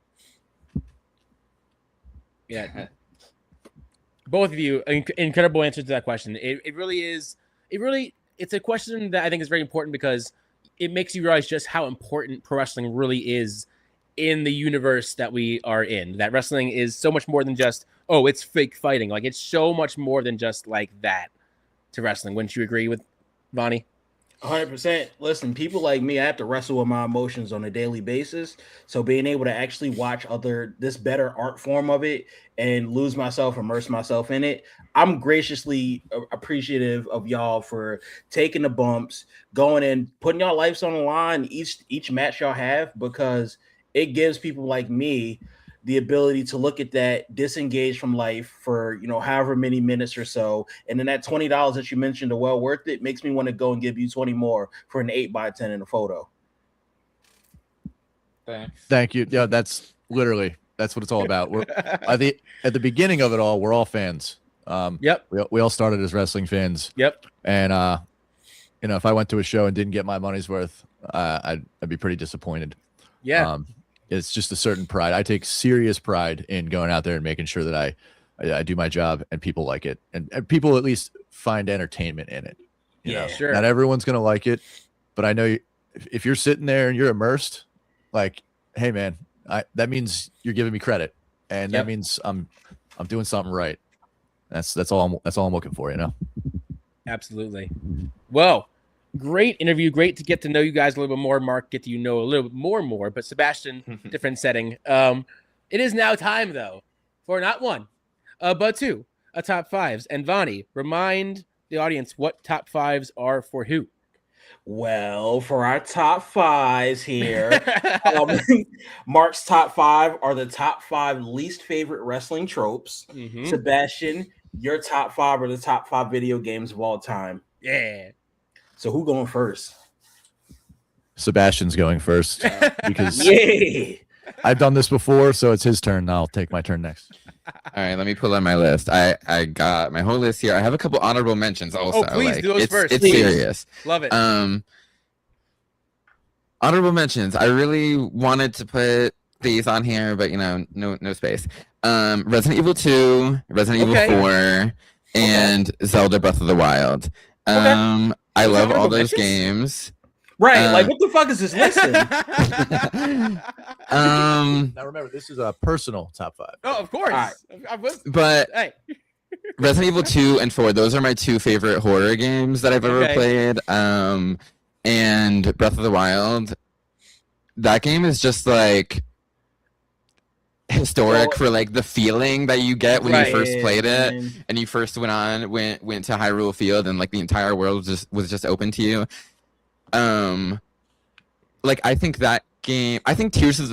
Both of you, incredible answers to that question. It really is. It's a question that I think is very important because it makes you realize just how important pro wrestling really is in the universe that we are in. That wrestling is so much more than just, oh, it's fake fighting. Like, it's so much more than just like that to wrestling. Wouldn't you agree with Vonnie? 100%. Listen, people like me, I have to wrestle with my emotions on a daily basis. So being able to actually watch this better art form of it and lose myself, immerse myself in it, I'm graciously appreciative of y'all for taking the bumps, going in, putting y'all lives on the line each match y'all have, because it gives people like me the ability to look at that, disengage from life for, however many minutes or so. And then that $20 that you mentioned are well worth it, makes me want to go and give you 20 more for an 8x10 in a photo. Thank you. Yeah, that's what it's all about. We're at the beginning of it all, we're all fans. Yep. We all started as wrestling fans. Yep. And if I went to a show and didn't get my money's worth, I'd be pretty disappointed. Yeah. It's just a certain pride. I take serious pride in going out there and making sure that I do my job and people like it, and people at least find entertainment in it. You know? Sure. Not everyone's gonna like it, but I know if you're sitting there and you're immersed, like, hey man, that means you're giving me credit, and that means I'm doing something right. That's all I'm looking for, Absolutely. Well, great interview. Great to get to know you guys a little bit more. Mark, get to know a little bit more. But Sebastian, different setting. It is now time, though, for not one, but two, top fives. And Vonnie, remind the audience what top fives are for who. Well, for our top fives here, Mark's top five are the top 5 least favorite wrestling tropes. Mm-hmm. Sebastian, your top 5 are the top 5 video games of all time. Yeah. So who going first? Sebastian's going first because I've done this before, so it's his turn. I'll take my turn next. All right, let me pull out my list. I got my whole list here. I have a couple honorable mentions also. Oh, please do those first. It's please. serious. Love it. Honorable mentions. I really wanted to put these on here, but no space. Resident Evil 2, Resident Evil 4, and Zelda Breath of the Wild. I love all those games. Right, like what the fuck is this listen? Now remember, this is a personal top 5. Oh, of course. Right. But hey. Resident Evil 2 and 4, those are my 2 favorite horror games that I've ever played. And Breath of the Wild, that game is just like historic for like the feeling that you get when you first played it, and you first went to Hyrule Field, and like the entire world was just open to you. Like I think that game, I think Tears of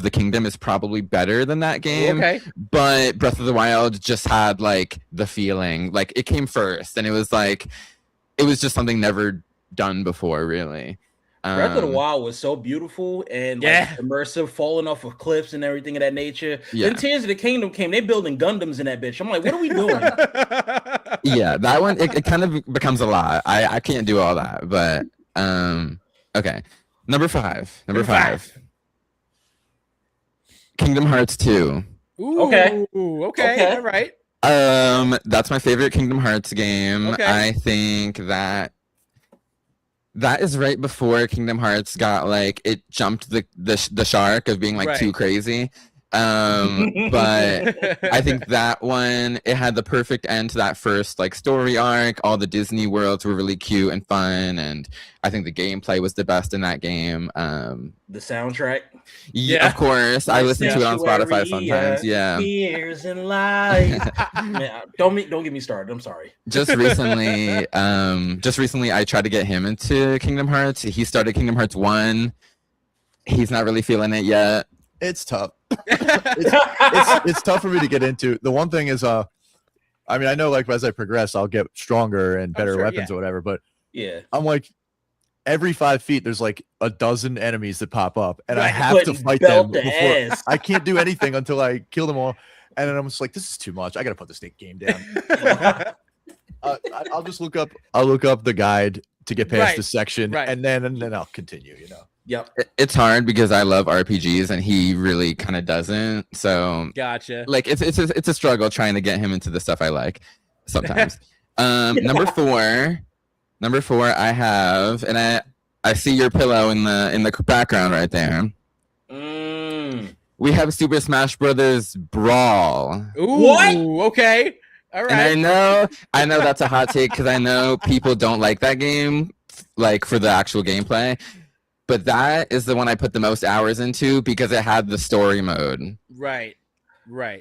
the Kingdom is probably better than that game. But Breath of the Wild just had like the feeling, like it came first, and it was just something never done before, really. Breath of the Wild was so beautiful and immersive, falling off of cliffs and everything of that nature. Then Tears of the Kingdom came, they building Gundams in that bitch. I'm like, what are we doing? That one, it kind of becomes a lot. I can't do all that, but okay. Number five. Kingdom Hearts 2. Ooh, okay. All right. That's my favorite Kingdom Hearts game. I think that is right before Kingdom Hearts got like, it jumped the shark of being like too crazy. But I think that one, it had the perfect end to that first like story arc. All the Disney worlds were really cute and fun, and I think the gameplay was the best in that game. The soundtrack. Yeah, of course. I listen to it on Spotify Sanctuary, sometimes. Yeah. Tears and light. Man, don't get me started. I'm sorry. Just recently, I tried to get him into Kingdom Hearts. He started Kingdom Hearts 1. He's not really feeling it yet. It's tough. It's tough for me to get into. The one thing is, I mean, I know like as I progress, I'll get stronger and better weapons or whatever. But yeah, I'm like, every 5 feet, there's like a dozen enemies that pop up, and I Right, have to putting fight belt them to before. ass. I can't do anything until I kill them all. And then I'm just like, this is too much. I gotta put this game down. I'll just look up. I'll look up the guide to get past this section, and then I'll continue. You know. Yep. It's hard because I love RPGs and he really kind of doesn't. So Gotcha. like it's a struggle trying to get him into the stuff I like sometimes. Number four, I have, and I see your pillow in the background right there. We have Super Smash Brothers Brawl. Ooh, What? Okay. All right. And I know that's a hot take because I know people don't like that game, like for the actual gameplay. But that is the one I put the most hours into because it had the story mode. Right.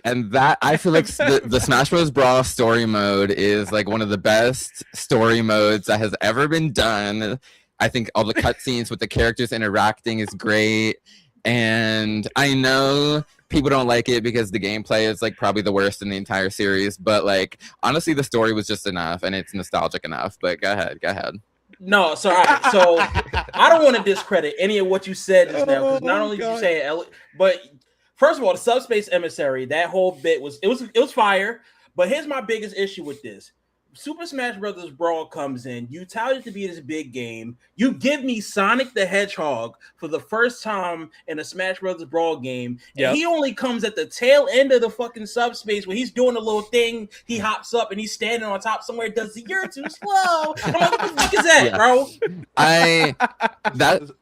And that, I feel like the Smash Bros. Brawl story mode is like one of the best story modes that has ever been done. I think all the cutscenes with the characters interacting is great. And I know people don't like it because the gameplay is like probably the worst in the entire series. But like, honestly, the story was just enough and it's nostalgic enough. But go ahead. No, so I don't want to discredit any of what you said just now because not only did you say it, but first of all, the Subspace Emissary, that whole bit was fire. But here's my biggest issue with this: Super Smash Brothers Brawl comes in. You tout it to be this big game. You give me Sonic the Hedgehog for the first time in a Smash Brothers Brawl game, and he only comes at the tail end of the fucking subspace when he's doing a little thing. He hops up and he's standing on top somewhere. Does the "You're too slow"? I'm like, what the fuck is that, bro?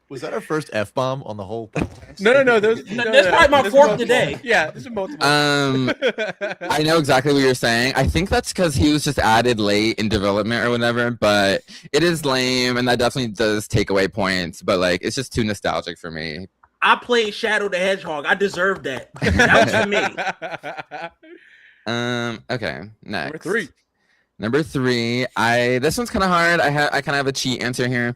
Was that our first F-bomb on the whole podcast? No. That's probably my fourth today. Yeah, this is multiple. I know exactly what you're saying. I think that's because he was just added late in development or whatever, but it is lame and that definitely does take away points, but like it's just too nostalgic for me. I played Shadow the Hedgehog. I deserve that. That was for me. Okay, next. Number three. This one's kind of hard. I kind of have a cheat answer here.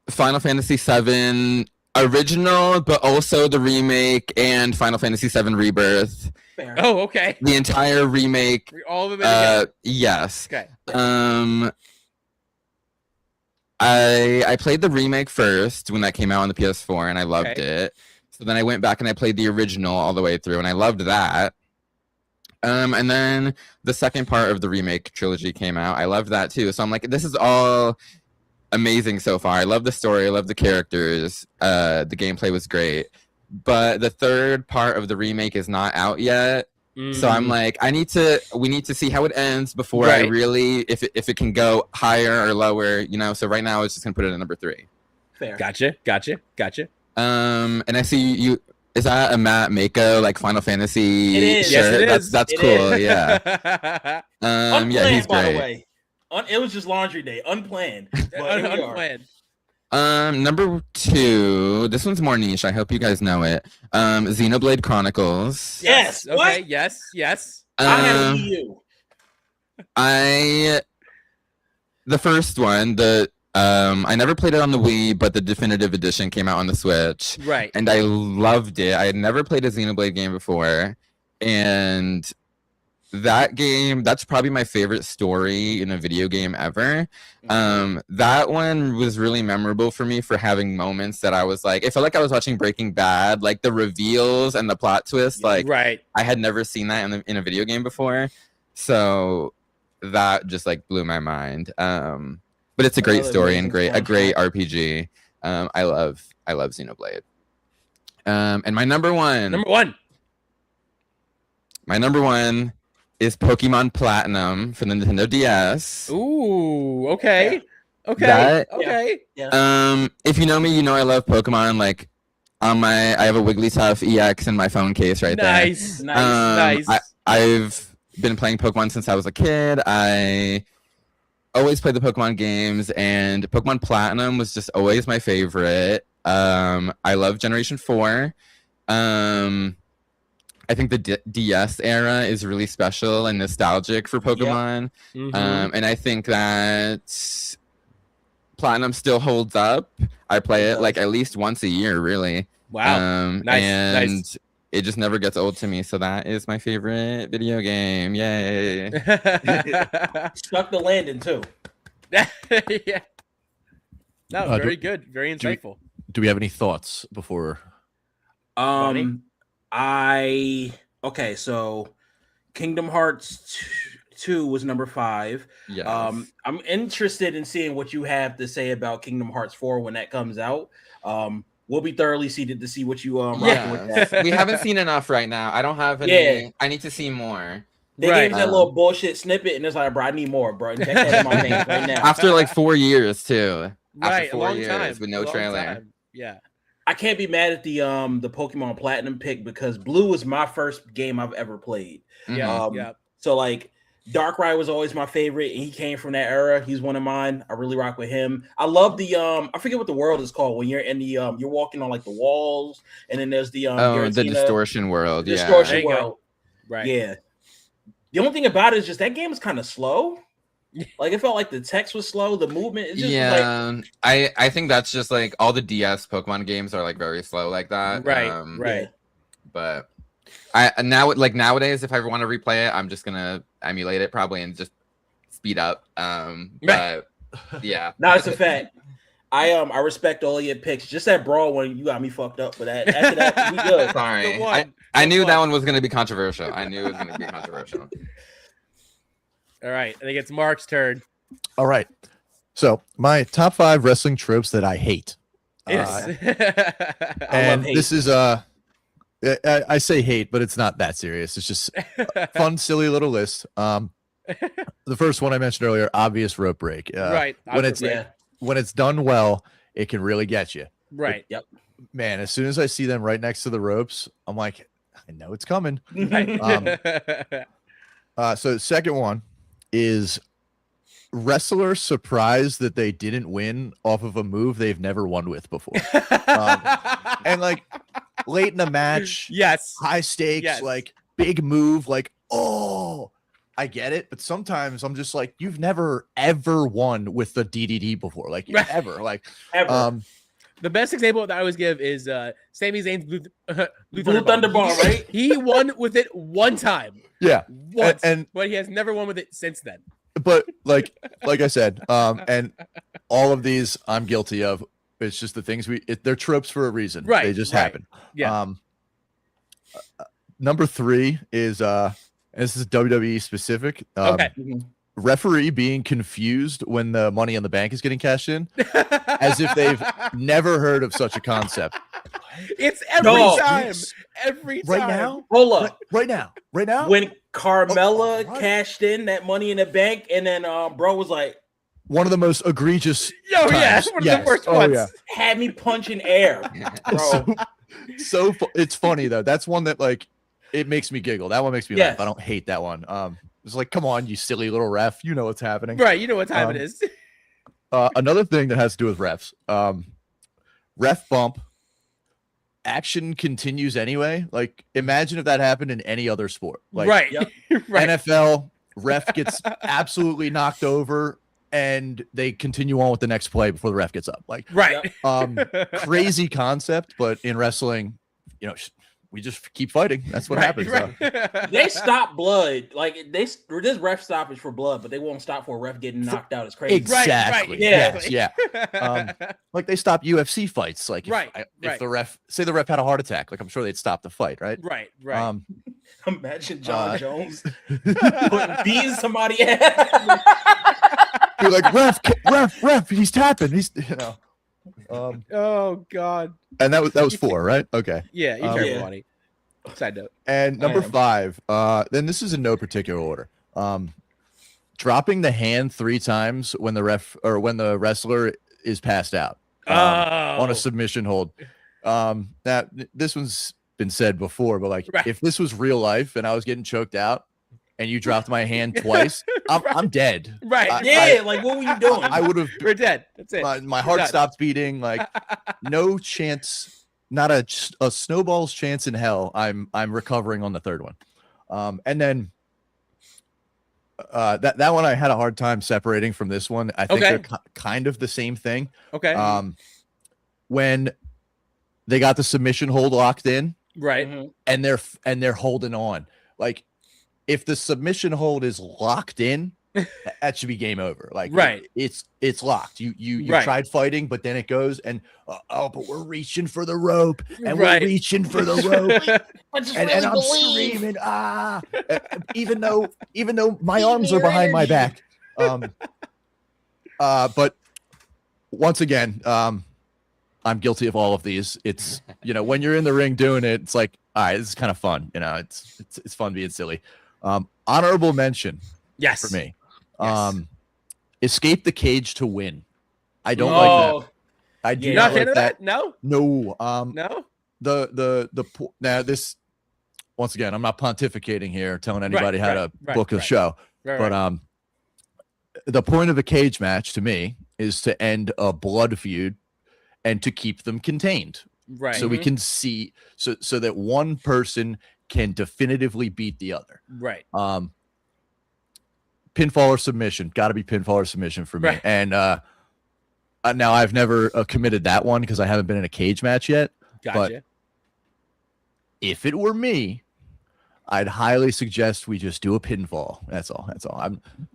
Final Fantasy VII original, but also the remake and Final Fantasy VII Rebirth. Fair. Oh, okay. The entire remake. All of it. Yes. Okay. I played the remake first when that came out on the PS4 and I loved it. So then I went back and I played the original all the way through and I loved that. And then the second part of the remake trilogy came out. I loved that too. So I'm like, this is all amazing so far. I love the story. I love the characters. The gameplay was great. But the third part of the remake is not out yet. So I'm like, we need to see how it ends before I really, if it can go higher or lower, you know. So right now, I was just gonna put it at number 3. Fair. Gotcha. And I see you. Is that a Matt Mako like Final Fantasy? It is. Yes, it is. That's It cool. is. Yeah. Unplanned, yeah, he's by the great. way. It was just laundry day, unplanned. But here we are. Unplanned. Number 2. This one's more niche. I hope you guys know it. Xenoblade Chronicles. Yes. Okay. What? Yes. I had a EU. The first one, I never played it on the Wii, but the definitive edition came out on the Switch. Right. And I loved it. I had never played a Xenoblade game before. And that game, that's probably my favorite story in a video game ever. That one was really memorable for me for having moments that I was like, it felt like I was watching Breaking Bad, like the reveals and the plot twist. Like, right. I had never seen that in a video game before. So that just like blew my mind. But it's a great story and a great RPG. I love Xenoblade. And my number one is Pokemon Platinum for the Nintendo DS. Ooh, okay. Yeah. Okay. Yeah. Okay. Yeah. If you know me, you know I love Pokemon. Like, I have a Wigglytuff EX in my phone case right Nice. Nice. Nice. I've been playing Pokemon since I was a kid. I always played the Pokemon games, and Pokemon Platinum was just always my favorite. I love Generation 4. I think the DS era is really special and nostalgic for Pokemon. Mhm. And I think that Platinum still holds up. I play it like at least once a year, really. Wow. Nice, And nice. it just never gets old to me. So that is my favorite video game. Yay. Stuck the landing too. Yeah. No, do- very good. Very do we- insightful. Do we have any thoughts before? Okay, so Kingdom Hearts 2 was number 5. Yes. I'm interested in seeing what you have to say about Kingdom Hearts 4 when that comes out. We'll be thoroughly seated to see what you rocking with that. We haven't seen enough right now. I don't have any. Yeah. I need to see more. They Right. gave us that little bullshit snippet, and it's like, bro, I need more, bro. Check that in my veins right now. After like 4 years too. Right, After a 4 long years time. with no long trailer. time. Yeah. I can't be mad at the Pokemon Platinum pick because Blue was my first game I've ever played. Yeah. Yeah. So like Darkrai was always my favorite, and he came from that era. He's one of mine. I really rock with him. I love the I forget what the world is called when you're in the you're walking on like the walls, and then there's the the Giratina, distortion world. the Yeah. distortion There you go. world. Right. Yeah. The only thing about it is just that game is kind of slow. Like it felt like the text was slow, the movement. It's just like I think that's just like all the DS Pokemon games are like very slow like that. Right. yeah. But nowadays, if I ever want to replay it, I'm just gonna emulate it probably and just speed up. But yeah, No, it's a fact. I respect all your picks. Just that brawl one, you got me fucked up. But that after that, we good. sorry. Good one. I Good knew one. that one was gonna be controversial. I knew it was gonna be controversial. All right. I think it's Mark's turn. All right. So my top 5 wrestling tropes that I hate. Yes. And hate. this is I say hate, but it's not that serious. It's just a fun, silly little list. The first one I mentioned earlier, obvious rope break. Right. When it's Yeah. when it's done well, it can really get you. Right. Man, as soon as I see them right next to the ropes, I'm like, I know it's coming. So the second one is wrestlers surprised that they didn't win off of a move they've never won with before. And like late in the match, yes. high stakes, Yes. like big move, like, oh, I get it. But sometimes I'm just like, you've never ever won with the DDD before, like Right. ever. Like, Ever. The best example that I always give is Sami Zayn's Blue Thunder Bomb, right? He won with it one time. yeah. Once. And but he has never won with it since then. but like I said, and all of these I'm guilty of. It's just the things they're tropes for a reason. Right, They just right. happen. Yeah. Number 3 is and this is WWE specific. Okay. Referee being confused when the Money in the Bank is getting cashed in, as if they've never heard of such a concept. It's every No. time. Every time. Right now, Hold up. right now. When Carmella Oh, right. cashed in that Money in the Bank, and then bro was like, One of the most egregious. Oh, yeah. times. One of Yes. the worst Oh, ones. yeah. had me punching air, bro. It's funny though. That's one that like it makes me giggle. That one makes me Yes. laugh. I don't hate that one. It's like, come on, you silly little ref. You know what's happening. Right. You know what time Um, it is. Another thing that has to do with refs. Ref bump. Action continues anyway. Like, imagine if that happened in any other sport. Like right. Right. NFL, ref gets absolutely knocked over and they continue on with the next play before the ref gets up. Like, Right. crazy concept, but in wrestling, we just keep fighting. That's what happens. Right. They stop blood. Like this ref stoppage for blood, but they won't stop for a ref getting knocked out. It's crazy. Exactly. Right. Yes, Exactly. yeah. Like they stop UFC fights. Like, Right, if right. the ref had a heart attack, like I'm sure they'd stop the fight, right? Right. Right. Imagine John Jones Be beating somebody ass. like, ref, he's tapping. He's, Oh God. and that was 4, right? Okay. Yeah, you're Um, terrible, Yeah. buddy. Side note. And number I am. 5, then this is in no particular order. Dropping the hand 3 times when the wrestler is passed out on Oh. a submission hold. That this one's been said before, but like, if this was real life and I was getting choked out and you dropped my hand twice, I'm dead. Right. Like what were you doing? I would have. We're dead. That's it. My heart stopped beating. Like, no chance. Not a snowball's chance in hell. I'm recovering on the third one. And then that one I had a hard time separating from this one. I think they're kind of the same thing. Okay. When they got the submission hold locked in, right, and they're holding on. Like, if the submission hold is locked in, that should be game over. Like, it's locked. You tried fighting, but then it goes and but we're reaching for the rope, and we're reaching for the rope, and I'm screaming even though my arms are behind my back. But once again, I'm guilty of all of these. It's, when you're in the ring doing it, it's like, all right, this is kind of fun. It's fun being silly. Honorable mention, for me. Escape the cage to win. I don't like that. I do not like that. No. No. Now this, once again, I'm not pontificating here, telling anybody how to book a show. But the point of a cage match to me is to end a blood feud and to keep them contained. Right. So we can see so that one person can definitively beat the other. Right. Pinfall or submission. Got to be pinfall or submission for me. Right. And now I've never committed that one because I haven't been in a cage match yet. Gotcha. But if it were me, I'd highly suggest we just do a pinfall. That's all.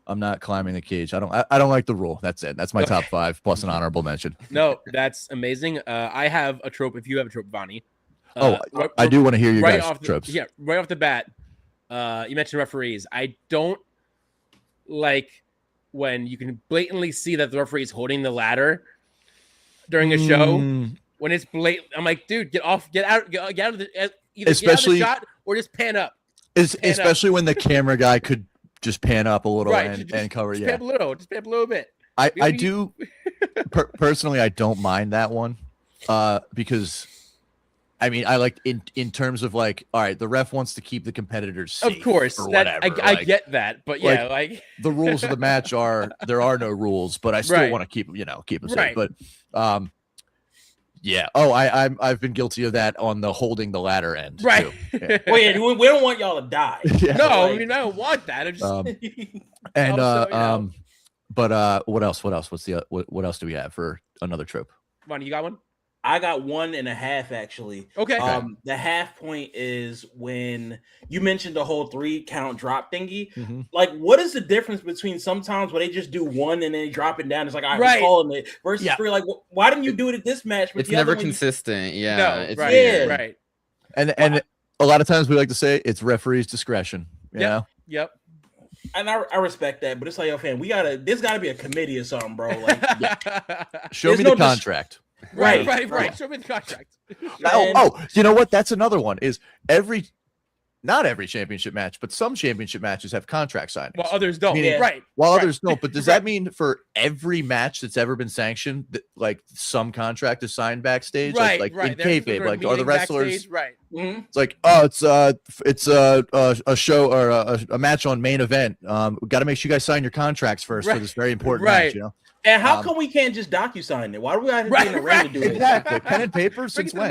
I'm not climbing the cage. I don't like the rule. That's it. That's my top 5 plus an honorable mention. No, that's amazing. I have a trope. If you have a trope, Vonnie. I do want to hear your guys' tropes. Yeah, right off the bat, you mentioned referees. I don't like when you can blatantly see that the referee is holding the ladder during a show. When it's blatant, I'm like, dude, get out of the either especially get out of the shot or just pan up. Especially when the camera guy could just pan up a little and cover. Just pan up a little bit. I do personally. I don't mind that one because. I mean, I like in terms of like, all right, the ref wants to keep the competitors safe. Of course, or whatever. I get that, but yeah, like the rules of the match are there are no rules, but I still want to keep them safe. But yeah. Oh, I've been guilty of that on the holding the ladder end. Right. Too. Yeah. Well, yeah, we don't want y'all to die. Yeah. No, I mean I don't want that. I just but what else? What else? What else do we have for another trope? Vonnie, you got one? I got 1.5 actually. Okay. The half point is when you mentioned the whole 3 count drop thingy. Mm-hmm. Like, what is the difference between sometimes where they just do 1 and then they drop it down? It's like, all right, we're calling it versus 3. Like, why didn't you do it at this match? But it's never consistent. Yeah. No, it's right. And a lot of times we like to say it's referee's discretion. Yep. And I respect that, but it's like, yo, fam, there's gotta be a committee or something, bro. Like, show me the contract. Right. Show me the contract. You know what? That's another one. Is not every championship match, but some championship matches have contract signings. Well, others don't. Others don't. But does that mean for every match that's ever been sanctioned, that like some contract is signed backstage? Like in kayfabe, like are the wrestlers? Right. Mm-hmm. It's like, it's a show or a match on main event. We got to make sure you guys sign your contracts first for this very important match. And how come we can't just docu-sign it? Why do we have to be in the ring to do it? Exactly. Pen and paper since when?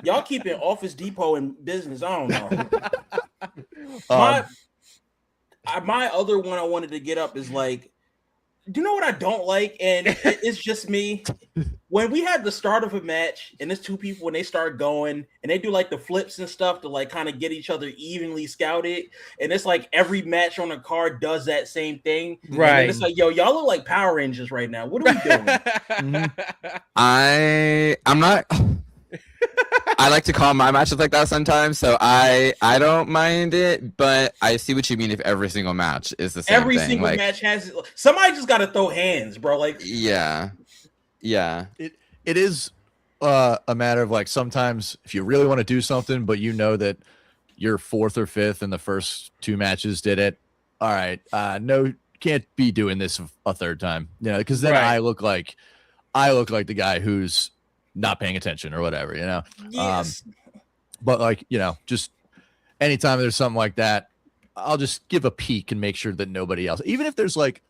Y'all keeping Office Depot in business. I don't know. My other one I wanted to get up is like, do you know what I don't like? And it's just me. When we have the start of a match and there's 2 people and they start going and they do like the flips and stuff to like kind of get each other evenly scouted. And it's like every match on the card does that same thing. Right. And it's like, yo, y'all look like Power Rangers right now. What are we doing? I'm not. I like to call my matches like that sometimes, so I don't mind it, but I see what you mean if every single match is the same every thing. Single match has somebody just got to throw hands, bro. Like yeah. It is a matter of like sometimes if you really want to do something, but you know that you're 4th or 5th and the first 2 matches did it. All right, no, can't be doing this a 3rd time, because then I look like the guy who's not paying attention or whatever, you know. Yes. But like, you know, just anytime there's something like that, I'll just give a peek and make sure that nobody else, even if there's like,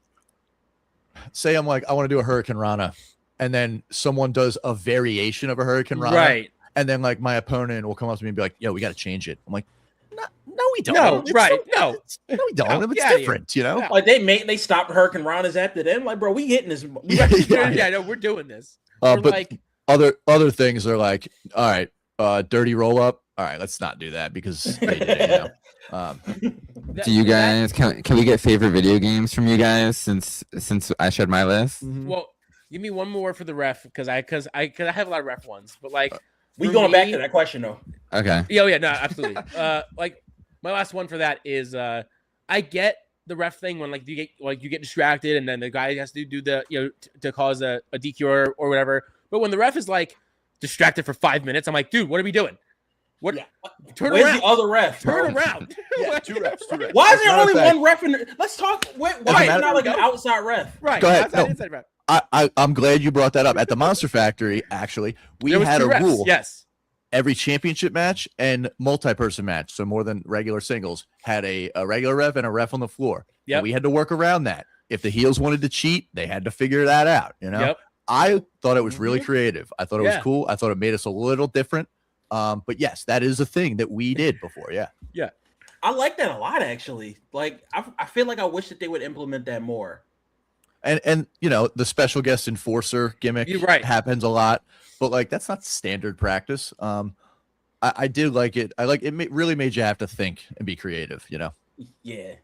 say I'm like, I want to do a Hurricane Rana, and then someone does a variation of a Hurricane Rana, Right. and then like my opponent will come up to me and be like, yo, we got to change it. I'm like, no, we don't. No, It's right. no, No. we don't. No, It's get outta here. different, you know. No. Like they stopped Hurricane Ranas after them. Like, bro, we hitting this. Yeah, no, we're doing this. We're But like, other things are like, all right, dirty roll up. All right, let's not do that because they did it, you know. Do you guys can we get favorite video games from you guys since I shared my list? well, give me one more for the ref because I have a lot of ref ones, but like We for going back me- to that question though. Okay. Yeah, no, absolutely. Like my last one for that is I get the ref thing when like you get distracted and then the guy has to do the to cause a DQ or whatever. But when the ref is like distracted for 5 minutes, I'm like, dude, what are we doing? What? Yeah. Turn Where's around. the other ref? Turn bro? around. Yeah, two reps. Why is As a there matter of only fact- one ref? Let's talk. Why is matter- not like an outside ref? Right. Go ahead. Outside, No. inside ref. I'm glad you brought that up. At the Monster Factory, actually, we There was had two a refs, rule. Yes. Every championship match and multi-person match, so more than regular singles, had a regular ref and a ref on the floor. Yep. And we had to work around that. If the heels wanted to cheat, they had to figure that out. You know, Yep. I thought it was really creative. I thought it was Yeah. cool. I thought it made us a little different. But yes, that is a thing that we did before. Yeah. I like that a lot, actually. Like, I feel like I wish that they would implement that more. And you know, the special guest enforcer gimmick You're right. happens a lot, but like that's not standard practice. I did like it. Really made you have to think and be creative, you know. Yeah.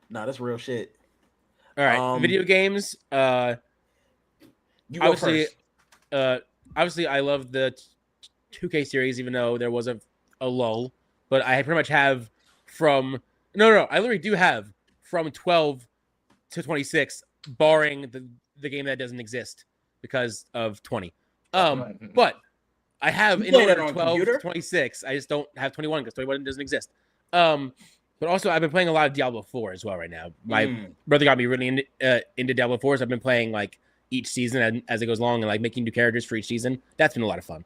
Nah, that's real shit. All right. Video games. You go Obviously, first. obviously, I love the 2K series, even though there was a lull. But I pretty much have from no, I literally do have from 12 to 26, barring the game that doesn't exist because of 20. But I have You in play that order on 12 to computer? 26. I just don't have 21 because 21 doesn't exist. But also I've been playing a lot of Diablo 4 as well right now. My brother got me really into Diablo 4, so I've been playing like each season as it goes along and like making new characters for each season. That's been a lot of fun.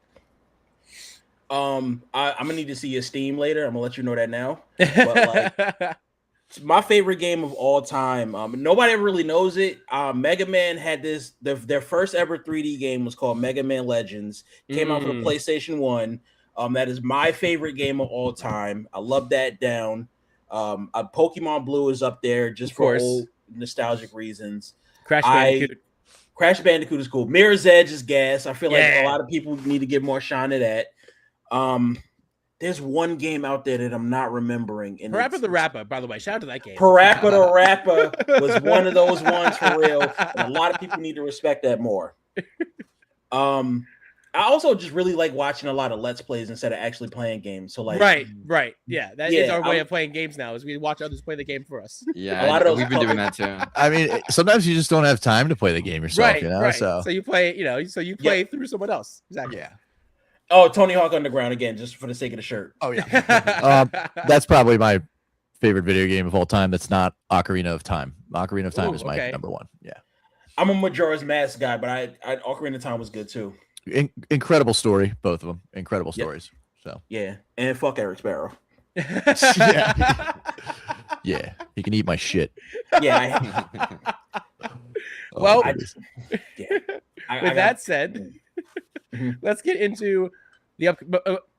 I'm gonna need to see your Steam later. I'm gonna let you know that now. But like, it's my favorite game of all time. Nobody ever really knows it. Mega Man had their first ever 3D game was called Mega Man Legends. Came out for the PlayStation 1. That is my favorite game of all time. I love that down. Pokemon Blue is up there just for old nostalgic reasons. Crash Bandicoot. Crash Bandicoot is cool. Mirror's Edge is gas. I feel like a lot of people need to give more shine to that. There's one game out there that I'm not remembering. And Parappa the Rapper, by the way. Shout out to that game. Parappa the Rapper was one of those ones for real. And a lot of people need to respect that more. I also just really like watching a lot of Let's Plays instead of actually playing games. So like, right. Yeah, that is our way of playing games now. Is we watch others play the game for us. Yeah, A lot of those we've been doing that too. I mean, sometimes you just don't have time to play the game yourself, you know. Right. So you play, play through someone else. Exactly. yeah. Oh, Tony Hawk Underground again, just for the sake of the shirt. Oh yeah. That's probably my favorite video game of all time. That's not Ocarina of Time. Ocarina of Time is my number one. Yeah. I'm a Majora's Mask guy, but I Ocarina of Time was good too. Incredible story, both of them. Incredible stories. So Yeah, and fuck Eric Sparrow. yeah, yeah, he can eat my shit. Yeah. Well, goodness. With that said, let's get into the up.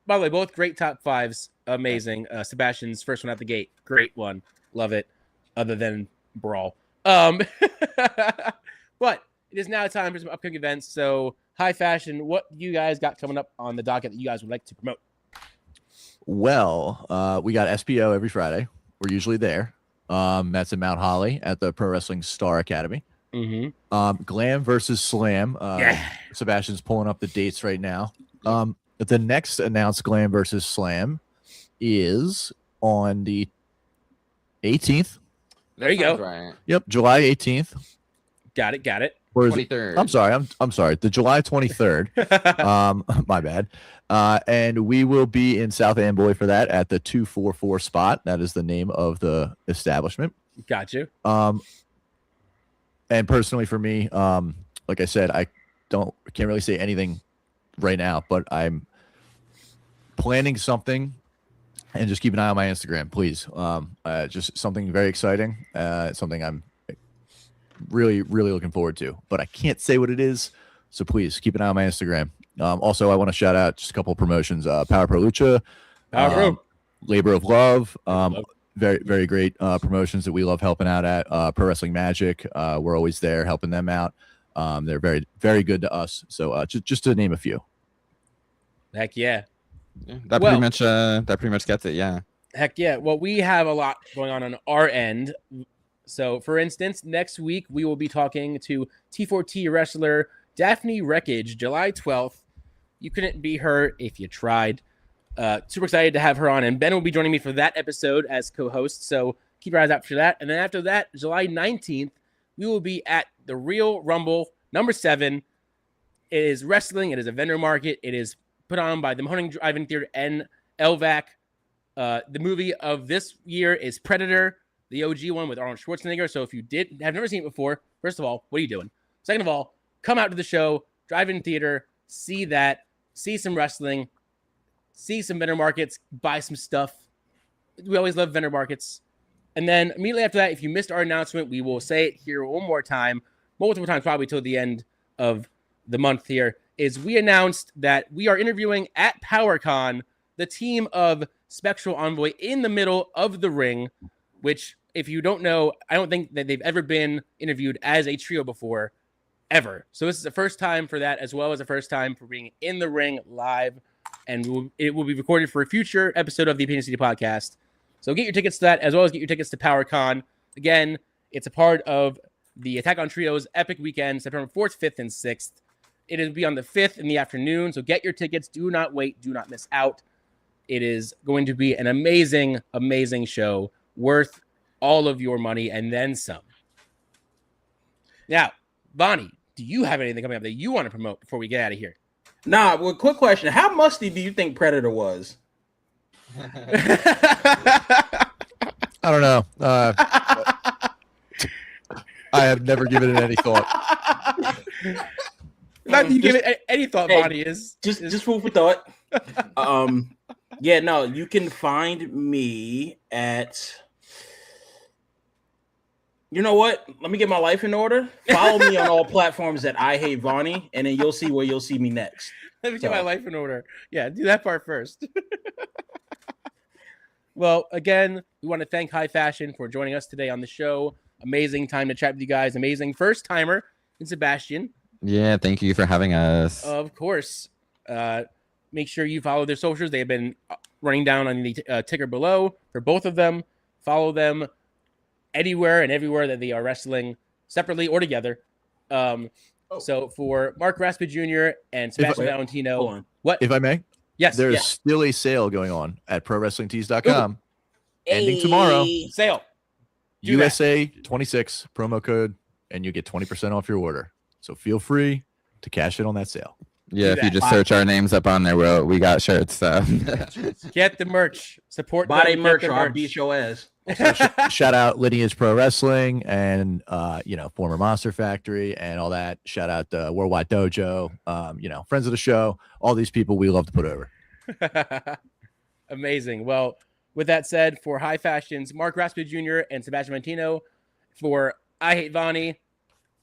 By the way, both great top fives. Amazing. Sebastian's first one out the gate. Great one. Love it. Other than Brawl. But it is now time for some upcoming events. So, High Fashion, what you guys got coming up on the docket that you guys would like to promote? Well, we got SPO every Friday. We're usually there. That's in Mount Holly at the Pro Wrestling Star Academy. Glam versus Slam. Sebastian's pulling up the dates right now. The next announced Glam versus Slam is on the 18th. There you go. Right. Yep, July 18th. Got it. Or is 23rd. I'm sorry. I'm sorry. The July 23rd. My bad. And we will be in South Amboy for that at the 244 spot. That is the name of the establishment. Got you. And personally for me, like I said, I can't really say anything right now, but I'm planning something, and just keep an eye on my Instagram, please. Just something very exciting, something I'm really, really looking forward to, but I can't say what it is. So please keep an eye on my Instagram. Also, I want to shout out just a couple of promotions. Power Pro Lucha, Labor of Love. Very, very great promotions that we love helping out at. Pro Wrestling Magic. We're always there helping them out. They're very, very good to us. So just to name a few. Heck yeah. That pretty much gets it. Yeah. Heck yeah. Well, we have a lot going on our end. So, for instance, next week we will be talking to T4T wrestler Daphne Wreckage, July 12th. You couldn't be her if you tried. Super excited to have her on, and Ben will be joining me for that episode as co-host. So keep your eyes out for that. And then after that, July 19th, we will be at the Real Rumble number 7. It is wrestling. It is a vendor market. It is put on by the Mahoning Drive-In Theater and LVAC. The movie of this year is Predator, the OG one with Arnold Schwarzenegger. So if you have never seen it before, first of all, what are you doing? Second of all, come out to the show, Drive-In Theater, see that, see some wrestling, see some vendor markets, buy some stuff. We always love vendor markets. And then immediately after that, if you missed our announcement, we will say it here one more time, multiple times, probably till the end of the month here, is we announced that we are interviewing at PowerCon the team of Spectral Envoy in the middle of the ring, which, if you don't know, I don't think that they've ever been interviewed as a trio before, ever. So this is the first time for that, as well as the first time for being in the ring live. And it will be recorded for a future episode of the Opinion City podcast. So get your tickets to that, as well as get your tickets to PowerCon. Again, it's a part of the Attack on Trios Epic Weekend, September 4th, 5th, and 6th. It will be on the 5th in the afternoon, so get your tickets. Do not wait. Do not miss out. It is going to be an amazing, amazing show, worth all of your money and then some. Now, Bonnie, do you have anything coming up that you want to promote before we get out of here? Nah, well, quick question. How musty do you think Predator was? I don't know. I have never given it any thought. Not that you give it any thought, hey, Bonnie is just food for thought. Yeah, no, you can find me at. You know what? Let me get my life in order. Follow me on all platforms at I Hate Vonnie, and then you'll see where you'll see me next. Let me get my life in order. Yeah, do that part first. Well, again, we want to thank High Fashion for joining us today on the show. Amazing time to chat with you guys. Amazing first timer in Sebastian. Yeah, thank you for having us. Of course. Make sure you follow their socials. They have been running down on the ticker below for both of them. Follow them anywhere and everywhere that they are wrestling, separately or together. So for Mark Raspa Jr. and Sebastian Valentino, what? If I may? Yes. There's still a sale going on at ProWrestlingTees.com. Ending tomorrow. Sale. USA 26 promo code, and you get 20% off your order. So feel free to cash in on that sale. Yeah, if you just search our names up on there, we got shirts. So get the merch. Support body merch, or I'll beat your ass. Also, shout out Lineage Pro Wrestling and former Monster Factory and all that. Shout out Worldwide Dojo. Friends of the show. All these people we love to put over. Amazing. Well, with that said, for High Fashions, Mark Raspa Jr. and Sebastian Valentino, for I Hate Vonnie,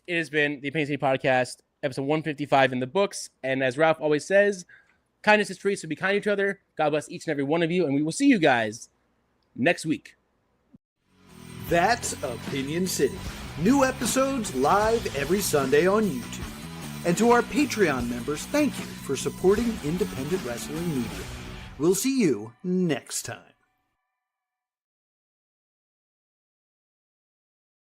it has been the Opinion City Podcast, episode 155 in the books. And as Ralph always says, kindness is free, so be kind to each other. God bless each and every one of you, and we will see you guys next week. That's Opinion City. New episodes live every Sunday on YouTube. And to our Patreon members, thank you for supporting independent wrestling media. We'll see you next time.